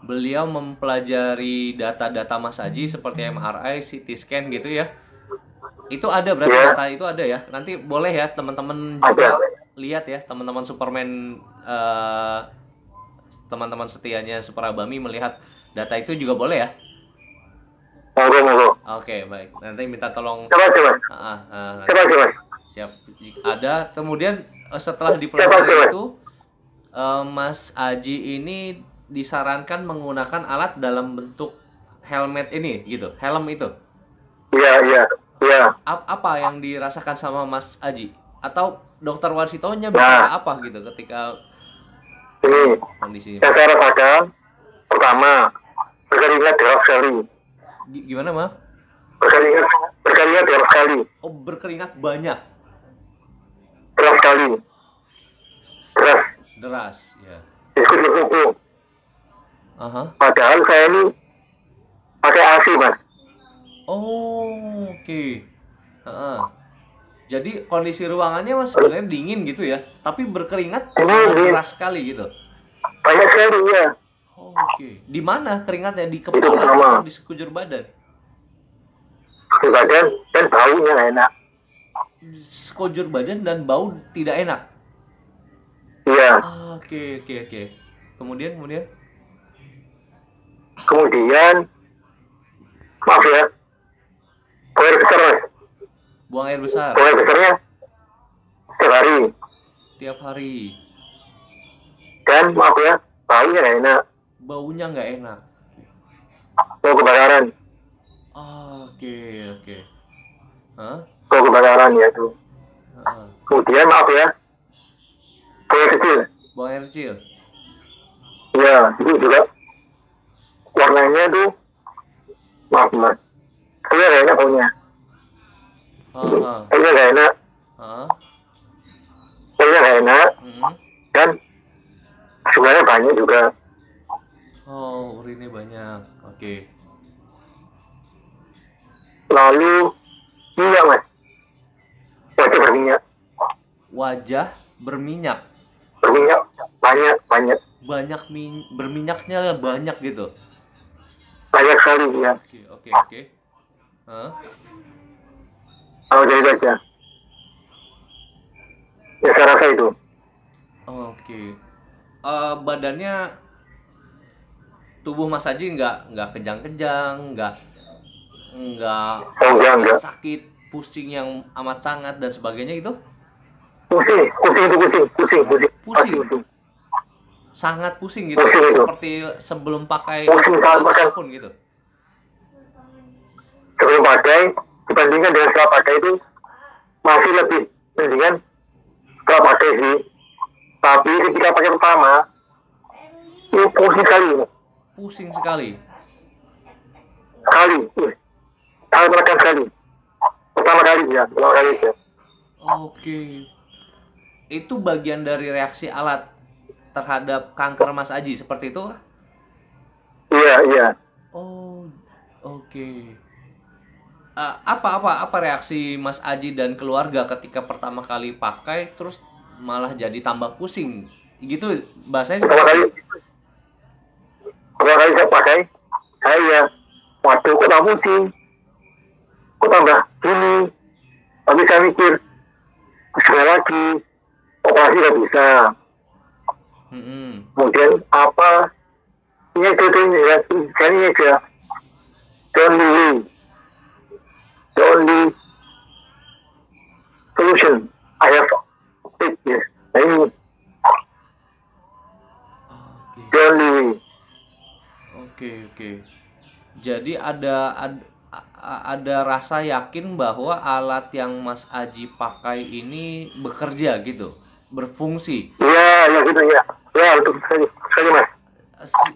beliau mempelajari data-data Mas Aji seperti MRI, CT scan gitu ya. Itu ada berarti data itu ada ya. Nanti boleh ya teman-teman juga lihat ya, teman-teman Superman, teman-teman setianya Super Abami melihat data itu juga boleh ya. Monggo. Oke, baik. Nanti minta tolong. Coba. Coba. Siap. Ada. Kemudian setelah dipelajari itu, Mas Aji ini disarankan menggunakan alat dalam bentuk helmet ini, gitu. Helm itu. Iya. Apa yang dirasakan sama Mas Aji? Atau Dokter Warsitonya bicara apa gitu ketika ini kondisi? Yang saya rasakan, pertama, berkeringat deras sekali. Gimana, Ma? Berkeringat deras sekali. Oh, berkeringat banyak. Deras sekali. Deras, ya. Ikut berkuku. Padahal saya ini pakai AC, Mas. Oh, oke. Jadi kondisi ruangannya Mas sebenarnya dingin gitu ya, tapi berkeringat deras sekali gitu. Banyak sekali ya. Oke. Di mana keringatnya? Di kepala atau di sekujur badan? Di badan dan baunya nggak enak. Sekujur badan dan bau tidak enak. Iya. Oke. Kemudian? Maaf ya. Buang air besar, Mas. Buang air besar. Buang air besarnya Tiap hari. Dan maaf ya, baunya nggak enak. Baunya nggak enak. Bau kebakaran. Oke. Bau kebakaran ya tuh. Kemudian maaf ya, buang air kecil. Iya, itu juga warnanya tuh maaf Mas, Baunya gak enak baunya. Ah, Baunya gak enak. ah, Baunya gak enak. mm. Dan sebenarnya banyak juga. Oh, urinnya banyak. Oke. Lalu minyak mas. Wajah berminyak. Wajah berminyak. Berminyak. Banyak. Banyak berminyaknya banyak gitu. Banyak sekali ya. Oke. Hah? Kalau dari aja. Ya saya rasa itu. Oke. Badannya tubuh Mas Haji nggak kejang-kejang, nggak Oh enggak. sakit, pusing yang amat sangat dan sebagainya itu? Pusing. Pasti Pusing. pusing. Sangat pusing gitu. Pusing itu. Seperti sebelum pakai Pusing alat banget. apapun gitu. Sebelum pakai, dibandingkan dengan setelah pakai itu masih lebih mendingan setelah pakai sih. Tapi ketika pakai pertama, itu pusing sekali mas. Pusing sekali. Sangat menekan sekali. Pertama kali ya. Oke. Itu bagian dari reaksi alat terhadap kanker Mas Haji seperti itu? Iya. Oh, oke. Apa reaksi Mas Haji dan keluarga ketika pertama kali pakai terus malah jadi tambah pusing? Gitu bahasanya Pertama seperti kali saya pakai, saya waduh kok tambah pusing, kok tambah gini. Tapi saya mikir sekali lagi operasi nggak bisa. Kemudian apa? Ini aja the only solution I have it, yes. Nah, ini the only way. Oke. Jadi ada rasa yakin bahwa alat yang Mas Haji pakai ini bekerja gitu, berfungsi. Ya gitu ya. Ya betul sekali mas.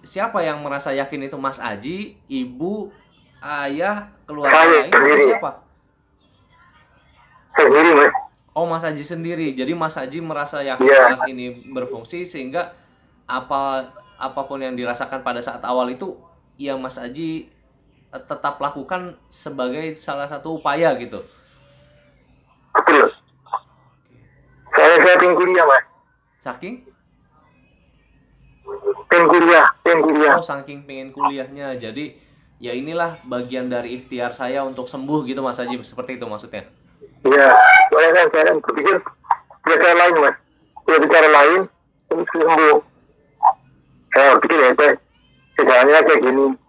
Siapa yang merasa yakin itu? Mas Haji, ibu, ayah, keluarga Saya lain atau sendiri. siapa? Saya sendiri mas. Oh, Mas Haji sendiri. Jadi Mas Haji merasa yakin Iya. alat ini berfungsi sehingga apapun yang dirasakan pada saat awal itu ya Mas Haji tetap lakukan sebagai salah satu upaya gitu. Betul. Saya pengen kuliah mas. Saking? Pengen kuliah. Oh, saking pengen kuliahnya. Jadi ya inilah bagian dari ikhtiar saya untuk sembuh gitu Mas Haji. Seperti itu maksudnya. Iya. Soalnya saya kan berpikir ada cara lain mas. Ada cara lain untuk sembuh. Saya pikir ya jalannya kayak gini.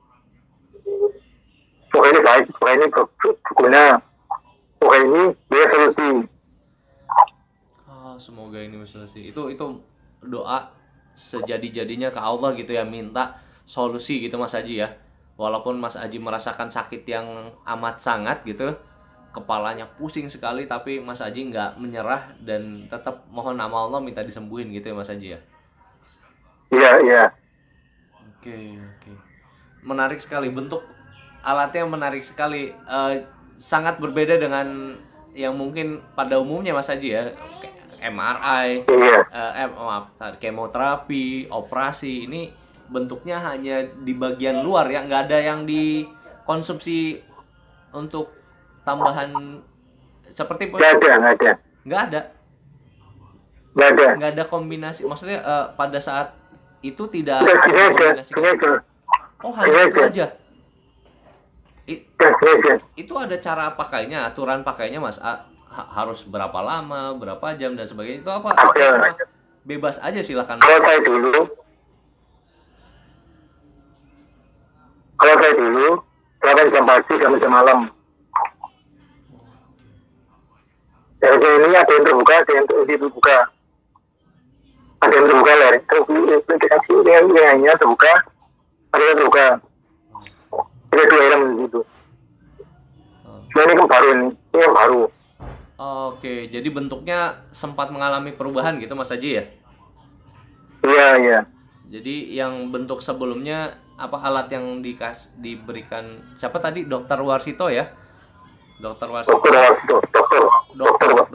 Pokoknya ini baik, pokoknya ini berguna, pokoknya ini dia solusi. Semoga ini solusi. Itu doa sejadi-jadinya ke Allah gitu ya, minta solusi gitu Mas Haji ya. Walaupun Mas Haji merasakan sakit yang amat sangat gitu, kepalanya pusing sekali, tapi Mas Haji nggak menyerah dan tetap mohon sama Allah minta disembuhin gitu ya Mas Haji ya. Iya. Oke. Menarik sekali, bentuk alatnya menarik sekali. Sangat berbeda dengan yang mungkin pada umumnya Mas Haji ya. MRI, kemoterapi, operasi, ini bentuknya hanya di bagian luar ya, nggak ada yang dikonsumsi untuk tambahan seperti nggak ada kombinasi, maksudnya pada saat itu tidak ada kombinasi. Oh, hanya itu aja. Itu ada cara pakainya, aturan pakainya Mas? Harus berapa lama, berapa jam dan sebagainya, itu apa? Cuma bebas aja silakan. Kalau saya dulu 8 jam pagi sampai jam malam. Jadi ini ada yang terbuka, ada yang terbuka. Ada yang terbuka lah. Ini hanya terbuka, ada yang terbuka. Ada 2 elemen gitu. Nah, ini kan baru ini yang baru. Oke, jadi bentuknya sempat mengalami perubahan gitu Mas Haji ya? Iya. Jadi yang bentuk sebelumnya apa alat yang diberikan siapa tadi, Dokter Warsito ya? Dokter Warsito. Dokter Warsito, dokter, Pak.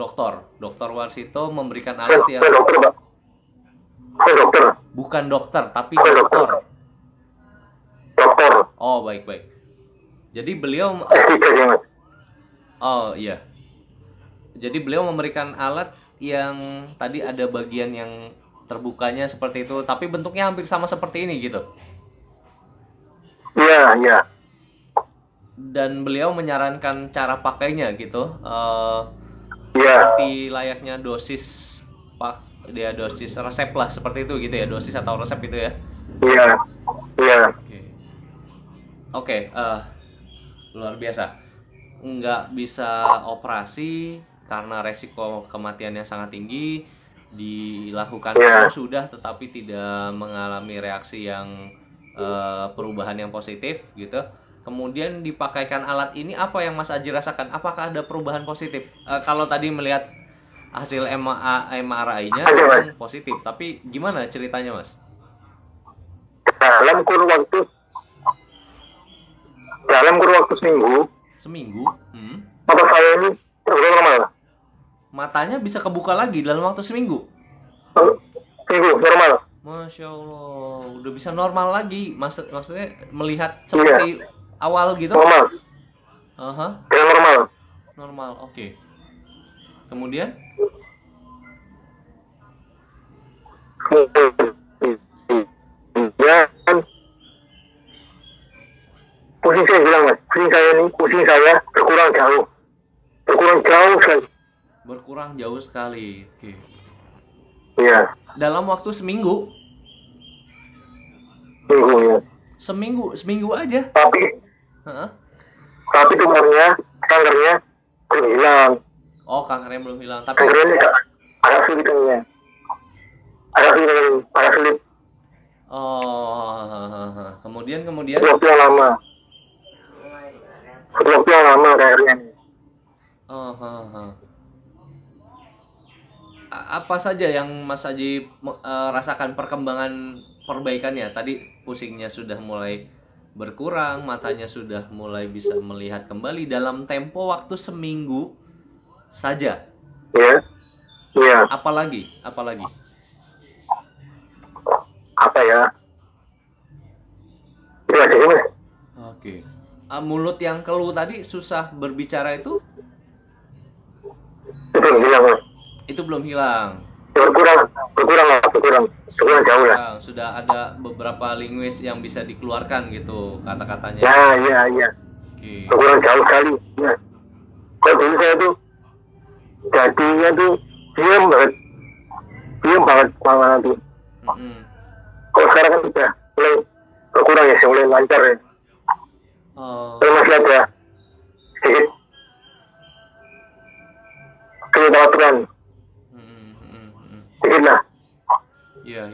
Dokter Warsito memberikan alat yang Dokter, Pak. Dokter. bukan dokter tapi Dokter. dokter. Dokter. Oh, baik. Jadi beliau S3 ya, Mas. oh iya. Jadi beliau memberikan alat yang tadi ada bagian yang terbukanya seperti itu, tapi bentuknya hampir sama seperti ini gitu. Iya. Dan beliau menyarankan cara pakainya gitu. Iya. Seperti layaknya dosis dosis resep lah seperti itu gitu ya, dosis atau resep itu ya. Iya. Oke, luar biasa. Nggak bisa operasi karena resiko kematiannya sangat tinggi. Dilakukan sudah, tetapi tidak mengalami reaksi yang perubahan yang positif gitu. Kemudian dipakaikan alat ini, apa yang Mas Aji rasakan? Apakah ada perubahan positif? Kalau tadi melihat hasil MRI-nya memang positif, tapi gimana ceritanya, Mas? Dalam kurun waktu seminggu, mata saya ini terbuka normal. Matanya bisa kebuka lagi dalam waktu seminggu? Seminggu, normal. Masya Allah, udah bisa normal lagi. Maksudnya melihat seperti awal gitu? Normal. Normal, oke. Kemudian? Pusing saya bilang, Mas. Pusing saya berkurang jauh sekali. Berkurang jauh sekali, oke. Iya. Dalam waktu seminggu? Ya. Seminggu aja? Tapi kankernya belum hilang. Oh, kankernya belum hilang. Tapi kankernya agak sulit ya. Agak sulit. Oh, kemudian? Waktu yang lama kankernya. Apa saja yang Mas Aji rasakan perkembangan perbaikannya? Tadi pusingnya sudah mulai berkurang, matanya sudah mulai bisa melihat kembali dalam tempo waktu seminggu saja. Iya. Apalagi? Apa ya? Itu aja sih, Mas. Oke. Mulut yang keluh tadi susah berbicara itu? Itu belum hilang, Mas. Itu belum hilang. Berkurang jauh ya. Sudah ada beberapa linguis yang bisa dikeluarkan gitu kata-katanya. Iya. Oke. Berkurang jauh sekali. Ya. Kalau dulu saya tuh jadinya tuh diam banget malah nanti. Kalau sekarang kan sudah mulai berkurang ya, mulai lancar ya. Tapi masih ada sedikit kekhawatiran. Sedikit lah. Iya.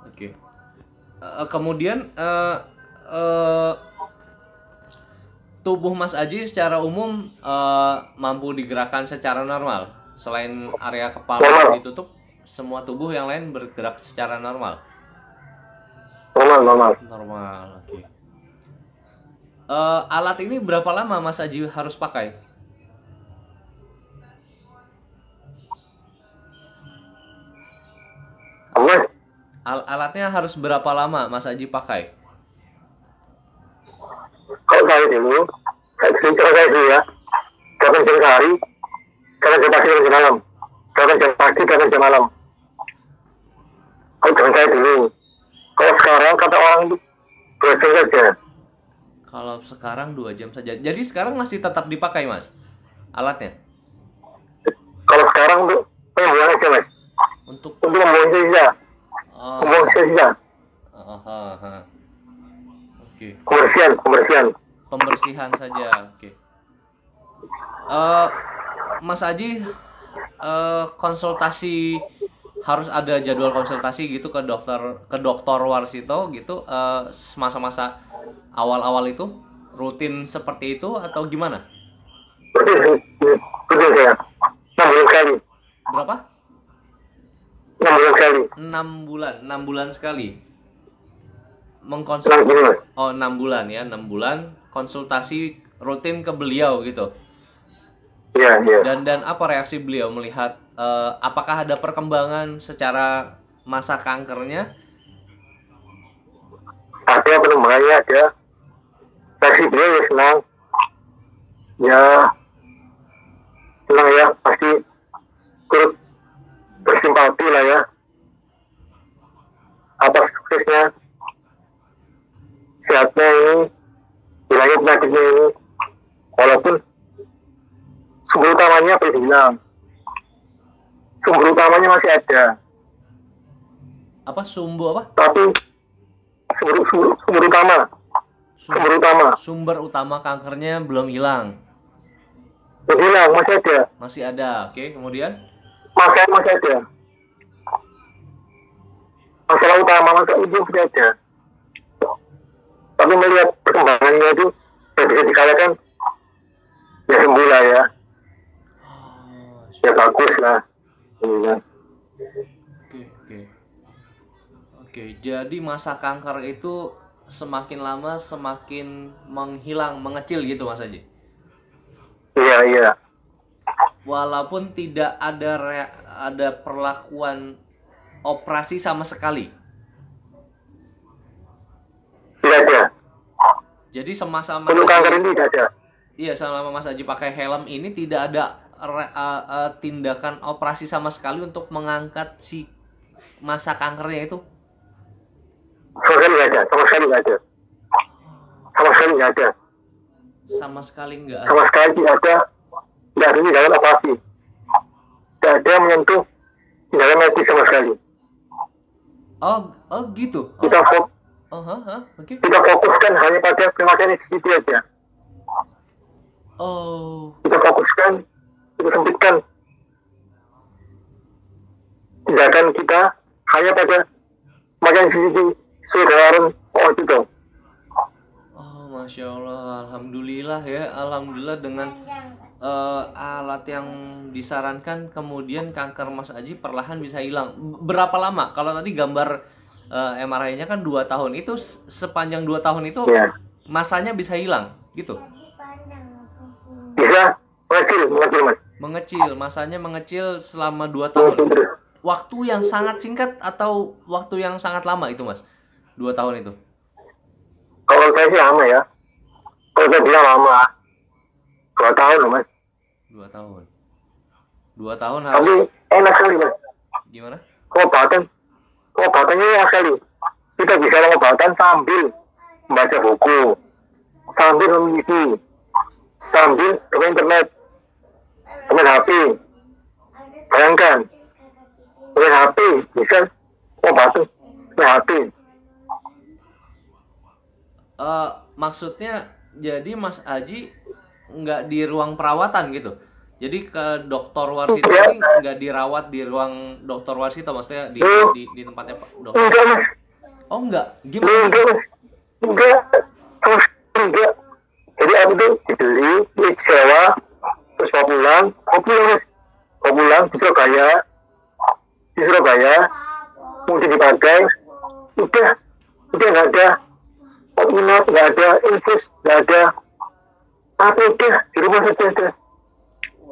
Oke. Kemudian tubuh Mas Aji secara umum mampu digerakkan secara normal. Selain area kepala yang ditutup, semua tubuh yang lain bergerak secara normal. Normal. Oke. Alat ini berapa lama Mas Aji harus pakai? Alatnya harus berapa lama Mas Aji pakai? Kalau saya dulu ya, kadang jam sehari, kadang jam pagi, kadang jam malam. Kadang jam pagi, kadang jam malam. Kalau saya dulu. Kalau sekarang kata orang itu 2 jam saja. Kalau sekarang 2 jam saja. Jadi sekarang masih tetap dipakai, Mas, alatnya? Kalau sekarang untuk pembuangan aja, Mas. Untuk membuang sisa. Membuang sisa. Oke. Pembersihan saja. Oke. Mas Aji konsultasi, harus ada jadwal konsultasi gitu ke dokter Warsito gitu masa-masa awal-awal itu rutin seperti itu atau gimana? Rutin saya. 6 bulan sekali. Berapa? 6 bulan sekali. 6 bulan sekali. Tenang gini mas. Oh, 6 bulan ya, 6 bulan konsultasi rutin ke beliau gitu. Iya, iya. Dan apa reaksi beliau melihat apakah ada perkembangan secara masa kankernya? Ada perkembangannya, ada. Versi beliau ya senang. Ya, senang ya, pasti turut bersimpati lah ya atas suksesnya sehatnya ini, hilangnya penyakitnya ini, walaupun sumber utamanya apa hilang, sumber utamanya masih ada, Apa sumbu apa? tapi sumber utama, Sumber utama kankernya belum hilang. hilang, masih ada, Masih ada. Oke, kemudian masih ada, masalah utama, masalah ibu masih ada, tapi melihat perkembangannya itu tidak bisa dikalahkan, ya sembuh lah ya, ya bagus lah. Ya. Oke. Oke, jadi masa kanker itu semakin lama semakin menghilang, mengecil gitu Mas Haji. Iya, iya. Walaupun tidak ada perlakuan operasi sama sekali. Tidak ada. Jadi semasa Mas Untuk kanker Haji, ini tidak ada. iya selama Mas Haji pakai helm ini tidak ada tindakan operasi sama sekali untuk mengangkat si masa kankernya itu. Sama sekali nggak ada. Sama sekali nggak ada. Sama sekali nggak ada. Sama sekali nggak ada. Sama sekali tidak ada. Tidak ada tindakan operasi. Tidak ada menyentuh tindakan medis sama sekali. Oh gitu. Kita Oke. kita fokuskan hanya pada pemakaian itu aja. Oh, Kita fokuskan, kita sempitkan tindakan kita hanya pada pemakaian CCTV sesuai dengan itu. oh, Masya Allah, Alhamdulillah ya, Alhamdulillah dengan alat yang disarankan kemudian kanker Mas Aji perlahan bisa hilang. Berapa lama? Kalau tadi gambar MRI-nya kan 2 tahun, itu sepanjang 2 tahun itu Ya. masanya bisa hilang gitu? Bisa mengecil mas. Mengecil, masanya mengecil selama 2 tahun. Waktu yang sangat singkat atau waktu yang sangat lama itu Mas? 2 tahun itu? Kalau saya sih lama ya. Kalau saya bilang lama. 2 tahun loh mas. 2 tahun. 2 tahun Tapi harus enak sekali mas. gimana? Obatannya enak sekali. Kita bisa pengobatan sambil membaca buku, sambil memiliki, sambil ke internet, dengan HP. Bayangkan, dengan HP bisa pengobatan dengan HP. Maksudnya jadi Mas Aji nggak di ruang perawatan gitu. Jadi ke Dr. Warsito ini nggak dirawat di ruang Dr. Warsito, maksudnya di tempatnya Pak dokter. Enggak mas, Oh enggak, gimana? enggak mas, enggak, enggak. Jadi aku tuh dibeli, disewa, terus mau pulang mas, mau pulang di Surabaya, mungkin dipakai, udah nggak ada, obat nggak ada, infus nggak ada, apa udah di rumah saja udah.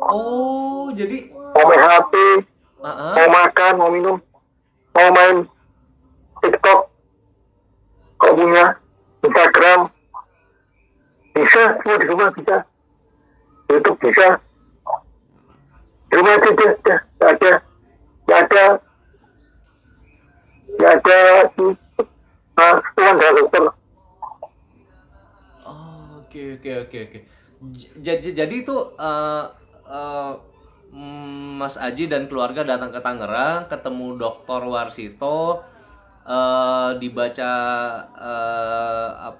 Oh, jadi Mau main HP, mau makan, mau minum, mau main TikTok, kalau punya Instagram, bisa semua di rumah bisa, YouTube bisa, di rumah aja deh, nggak ada sentuhan dari dokter. oh, oke. Jadi itu Mas Aji dan keluarga datang ke Tangerang, ketemu Dr. Warsito, dibaca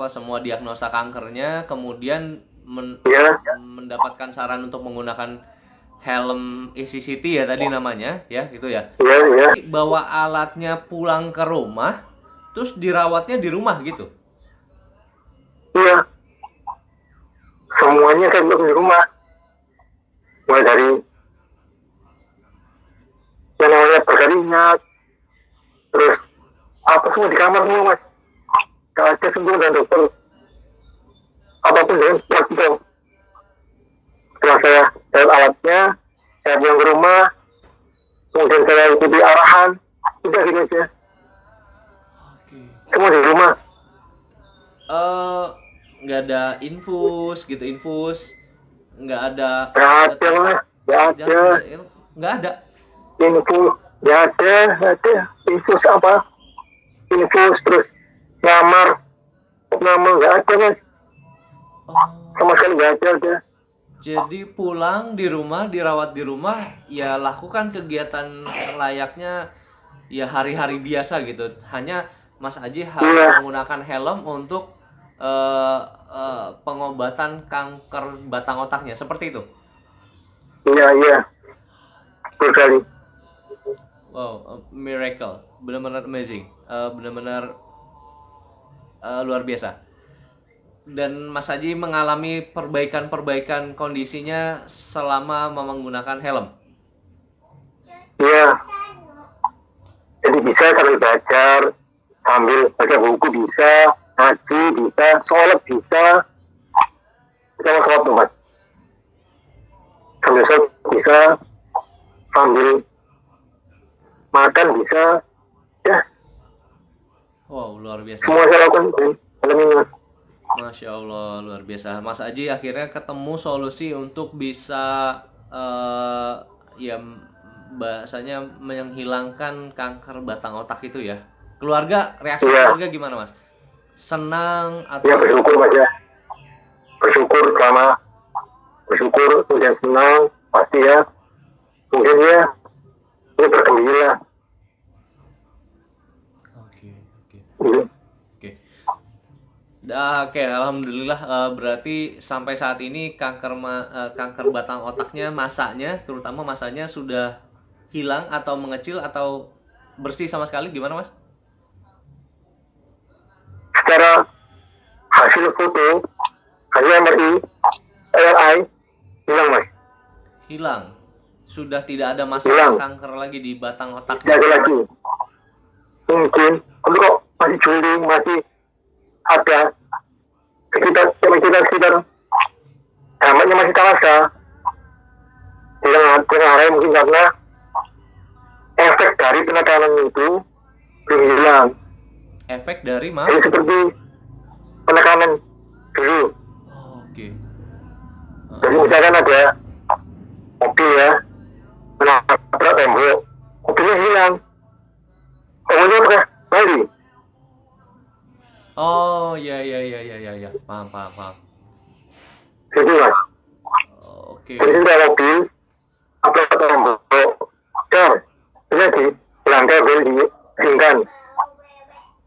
semua diagnosa kankernya, kemudian Ya, mendapatkan saran untuk menggunakan helm ECCT ya tadi namanya, ya gitu ya. ya, Bawa alatnya pulang ke rumah, terus dirawatnya di rumah gitu. iya. Semuanya saya belum di rumah. Mulai dari yang namanya berkeringat, terus apa semua di kamar semua mas. nggak ada sentuhan dan dokter apapun dengan fleksibel. Setelah saya dapat alatnya, saya pulang ke rumah, kemudian saya ikuti arahan, udah gitu aja. Oke. Semua di rumah. Nggak ada infus, nggak ada, Nggak ada, Mas. Nggak ada. nggak ada. Infus, nggak ada. Infus apa? Infus terus ngamar nggak ada, Mas. Oh, Sama sekali nggak ada. jadi pulang di rumah, dirawat di rumah, ya lakukan kegiatan layaknya ya hari-hari biasa gitu. Hanya Mas Aji harus Iya. menggunakan helm untuk pengobatan kanker batang otaknya, seperti itu. Iya. Betul sekali. Wow, miracle, benar-benar amazing, benar-benar luar biasa. Dan Mas Haji mengalami perbaikan kondisinya selama menggunakan helm. Iya. Jadi bisa sambil belajar, sambil baca buku bisa, ngaji bisa, sholat bisa. Kita mau sholat tuh, Mas. Sambil sholat bisa, sambil makan bisa. Ya, Wow, luar biasa. semua saya lakukan di dalam ini, Mas. Masya Allah, luar biasa. Mas Aji akhirnya ketemu solusi untuk bisa ya bahasanya menghilangkan kanker batang otak itu ya. Reaksi Iya. keluarga gimana, Mas? Senang Ya, atau bersyukur, Mas, ya. Bersyukur, kemudian senang, pasti ya. Kemudian ya, ini bergembira. Oke. Gitu. Oke, alhamdulillah, berarti sampai saat ini kanker batang otaknya terutama masanya sudah hilang atau mengecil atau bersih sama sekali, gimana, Mas? Secara hasil foto, hasil MRI, hilang, Mas. Hilang. Sudah tidak ada masalah Hilang. kanker lagi di batang Tidak otaknya. ada lagi. Mungkin, tapi kok masih juling, masih ada sekitar dampaknya masih terasa. Dengan arah mungkin karena efek dari penekanan itu belum hilang. Efek dari Jadi seperti penekanan dulu. Oke. Jadi misalkan ada mobil ya, menabrak tembok, mobilnya hilang. Temboknya udah balik. Oh, ya. Paham. Jadi, Mas. Oke. Jadi ada mobil, apa tembok, dan ini di lantai bel diasingkan.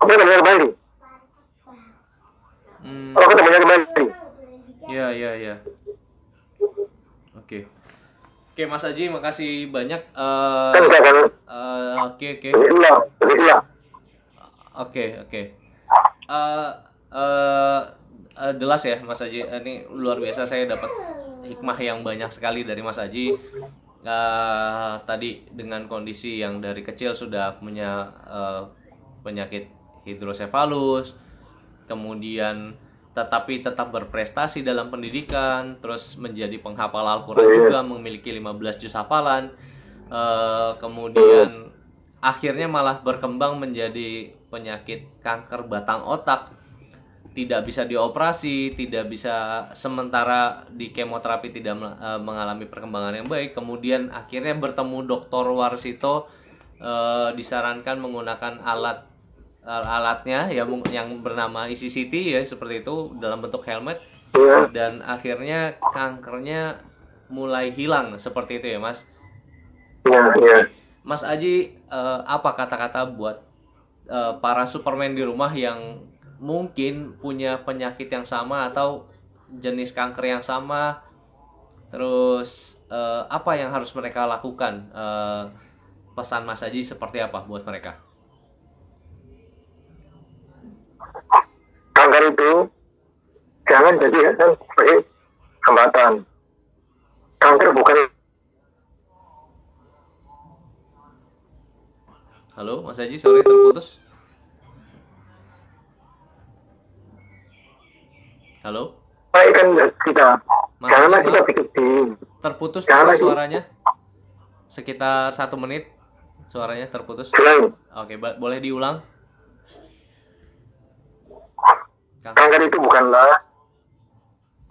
Apa namanya kembali? Kalau ketemunya kembali. Ya. Oke, Mas Aji, makasih banyak. Kan enggak kan? Oke. Begitulah. Oke. Jelas ya, Mas Aji. Ini luar biasa, saya dapat hikmah yang banyak sekali dari Mas Aji. Tadi dengan kondisi yang dari kecil sudah punya penyakit hidrosefalus, kemudian tetapi tetap berprestasi dalam pendidikan, terus menjadi penghafal Al-Quran juga, memiliki 15 juz hafalan, kemudian akhirnya malah berkembang menjadi penyakit kanker batang otak, tidak bisa dioperasi, tidak bisa, sementara di kemoterapi tidak mengalami perkembangan yang baik, kemudian akhirnya bertemu Dr. Warsito, disarankan menggunakan alatnya ya, yang bernama ECCT ya, seperti itu, dalam bentuk helmet, dan akhirnya kankernya mulai hilang seperti itu ya, Mas. Iya. Mas Aji, apa kata-kata buat para Superman di rumah yang mungkin punya penyakit yang sama atau jenis kanker yang sama, terus apa yang harus mereka lakukan? Pesan Mas Aji seperti apa buat mereka? Kanker itu jangan jadi sebagai hambatan. Kanker bukan. Halo, Mas Aji, sorry terputus. Halo, menaikkan derajat kita. Mas Karena Haji, kita maaf, bersedih. terputus Karena tadi suaranya. Sekitar 1 menit suaranya terputus. selain Oke, boleh diulang? Kang. kanker itu bukanlah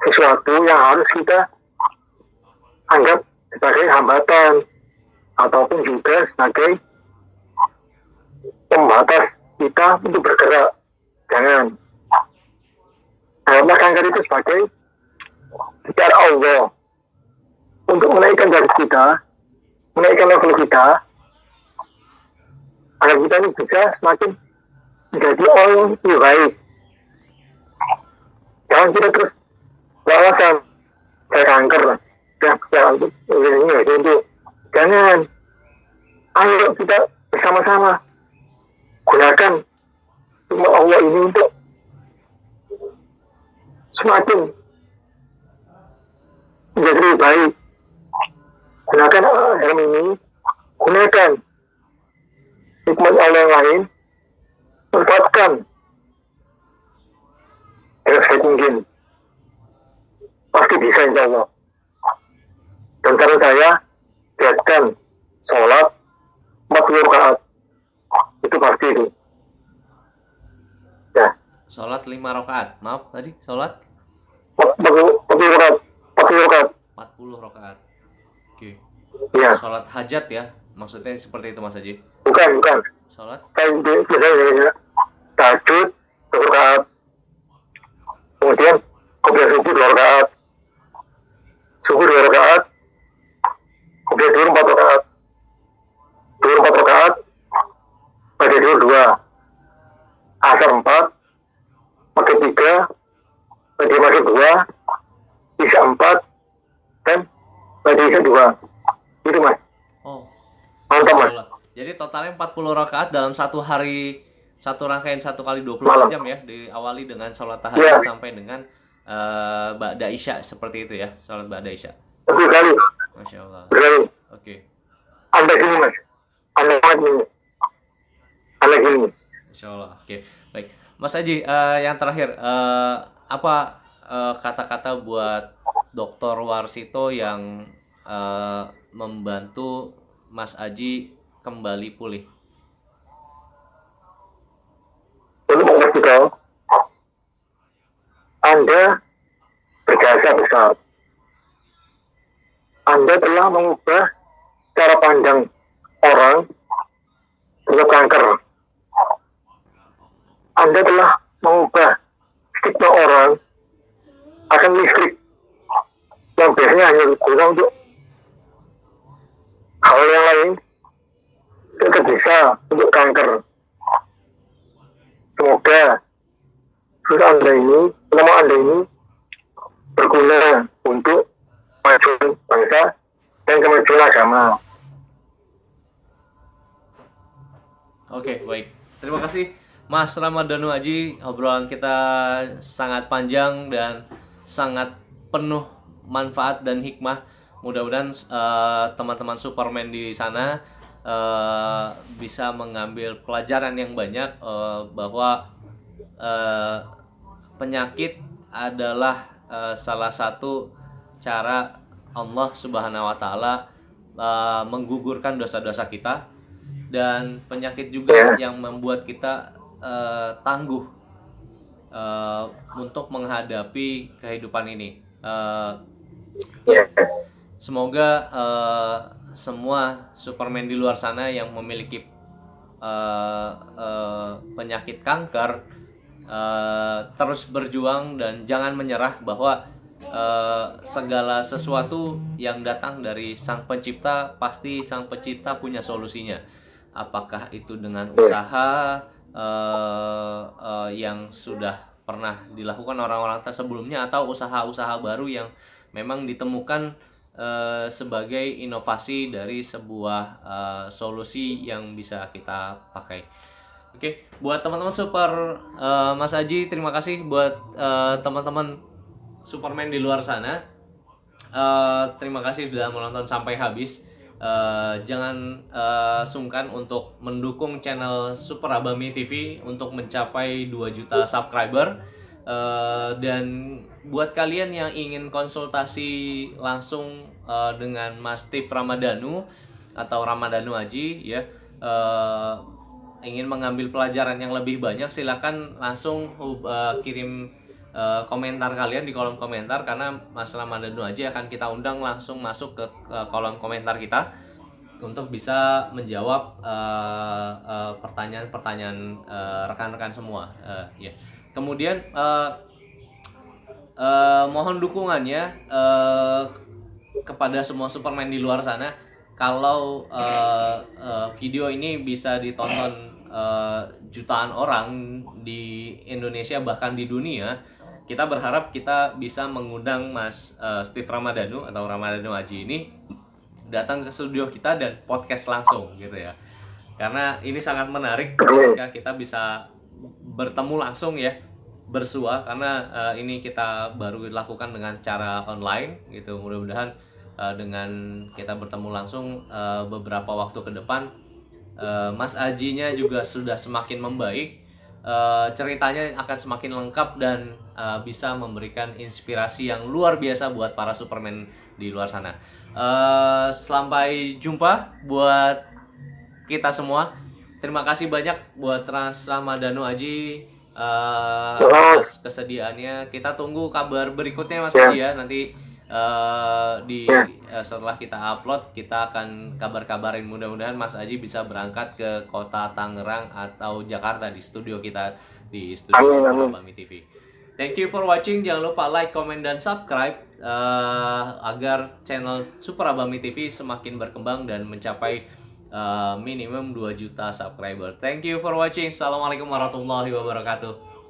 sesuatu yang harus kita anggap sebagai hambatan ataupun juga sebagai pembatas kita untuk bergerak. Jangan. Anggaplah kanker itu sebagai cara Allah untuk menaikkan derajat kita, menaikkan level kita, agar kita ini bisa semakin menjadi orang yang lebih baik. Jangan kita terus beralasan saya kanker, itu. Jangan. Ayo kita bersama-sama gunakan semua Allah ini untuk semakin menjadi lebih baik. Gunakan helm ini, gunakan hikmat Allah yang lain, manfaatkan dengan sebaik mungkin. Pasti bisa insya Allah. Dan saran saya, biarkan sholat 40 rakaat. Itu pasti itu. Ya. Sholat 5 rakaat. Maaf tadi, sholat 40 rakaat. 40 rakaat. 40 rakaat. Oke. Ya. Sholat hajat ya. Maksudnya seperti itu Mas Haji. Bukan. Sholat Kayak biasanya tahajud 2 rakaat. Kemudian qobliyah subuh 2 rakaat. Subuh 2 rakaat. Qobliyah zuhur 4 rakaat. Zuhur 4 rakaat. Ba'da zuhur 2. Asar 4. Maghrib 3. Ba'da maghrib 2. Isya 4. Dan ba'da isya 2. Itu Mas. Oh, Mantap Mas. jadi totalnya 40 rakaat dalam satu hari, satu rangkaian 1 kali 24 Malam. jam ya. Diawali dengan sholat tahajud sampai dengan ba'da isya, seperti itu ya. Sholat ba'da isya. Betul kali. Masya Allah. Betul. Oke. Anda gini Mas. Anda gini. Anda gini. Insya Allah. Oke, baik. Mas Haji, yang terakhir, apa kata-kata buat Dr. Warsito yang membantu Mas Haji kembali pulih? Untuk Mas Ito, Anda berjasa besar. Anda telah mengubah cara pandang orang terhadap kanker. Anda telah mengubah stigma orang akan listrik yang biasanya hanya digunakan untuk hal yang lain, tetap bisa untuk kanker. Semoga usaha Anda ini, nama Anda ini berguna untuk kemajuan bangsa dan kemajuan agama. Oke, baik. Terima kasih Mas Ramadhanu Haji. Obrolan kita sangat panjang dan sangat penuh manfaat dan hikmah. Mudah-mudahan teman-teman Superman di sana bisa mengambil pelajaran yang banyak, bahwa penyakit adalah salah satu cara Allah Subhanahu wa Ta'ala menggugurkan dosa-dosa kita, dan penyakit juga yang membuat kita tangguh untuk menghadapi kehidupan ini. Semoga semua Superman di luar sana yang memiliki penyakit kanker terus berjuang dan jangan menyerah, bahwa segala sesuatu yang datang dari Sang Pencipta, pasti Sang Pencipta punya solusinya. Apakah itu dengan usaha yang sudah pernah dilakukan orang-orang sebelumnya, atau usaha-usaha baru yang memang ditemukan sebagai inovasi dari sebuah solusi yang bisa kita pakai. Oke, buat teman-teman super Mas Haji, terima kasih. Buat teman-teman Superman di luar sana, terima kasih sudah menonton sampai habis. Jangan sungkan untuk mendukung channel Super Abami TV untuk mencapai 2 juta subscriber, Dan buat kalian yang ingin konsultasi langsung dengan Mas Steve Ramadhanu atau Ramadhanu Aji ya, ingin mengambil pelajaran yang lebih banyak, silakan langsung kirim komentar kalian di kolom komentar, karena Mas Ramadhanu Aji akan kita undang langsung masuk ke kolom komentar kita untuk bisa menjawab pertanyaan-pertanyaan rekan-rekan semua ya. Kemudian mohon dukungannya kepada semua Superman di luar sana. Kalau video ini bisa ditonton jutaan orang di Indonesia bahkan di dunia, kita berharap kita bisa mengundang Mas Steve Ramadhanu atau Ramadhanu Aji ini datang ke studio kita dan podcast langsung gitu ya. Karena ini sangat menarik ketika kita bisa bertemu langsung ya, bersua, karena ini kita baru lakukan dengan cara online gitu. Mudah-mudahan dengan kita bertemu langsung beberapa waktu ke depan, Mas Ajinya juga sudah semakin membaik, ceritanya akan semakin lengkap dan bisa memberikan inspirasi yang luar biasa buat para Superman di luar sana. Sampai jumpa buat kita semua. Terima kasih banyak buat Ramadhanu Aji atas kesediaannya. Kita tunggu kabar berikutnya Mas Aji ya. Nanti setelah kita upload, kita akan kabar-kabarin. Mudah-mudahan Mas Aji bisa berangkat ke kota Tangerang atau Jakarta di studio kita, di studio Super Abami TV. Thank you for watching. Jangan lupa like, comment, dan subscribe agar channel Super Abami TV semakin berkembang dan mencapai minimum 2 juta subscriber. Thank you for watching. Assalamualaikum warahmatullahi wabarakatuh.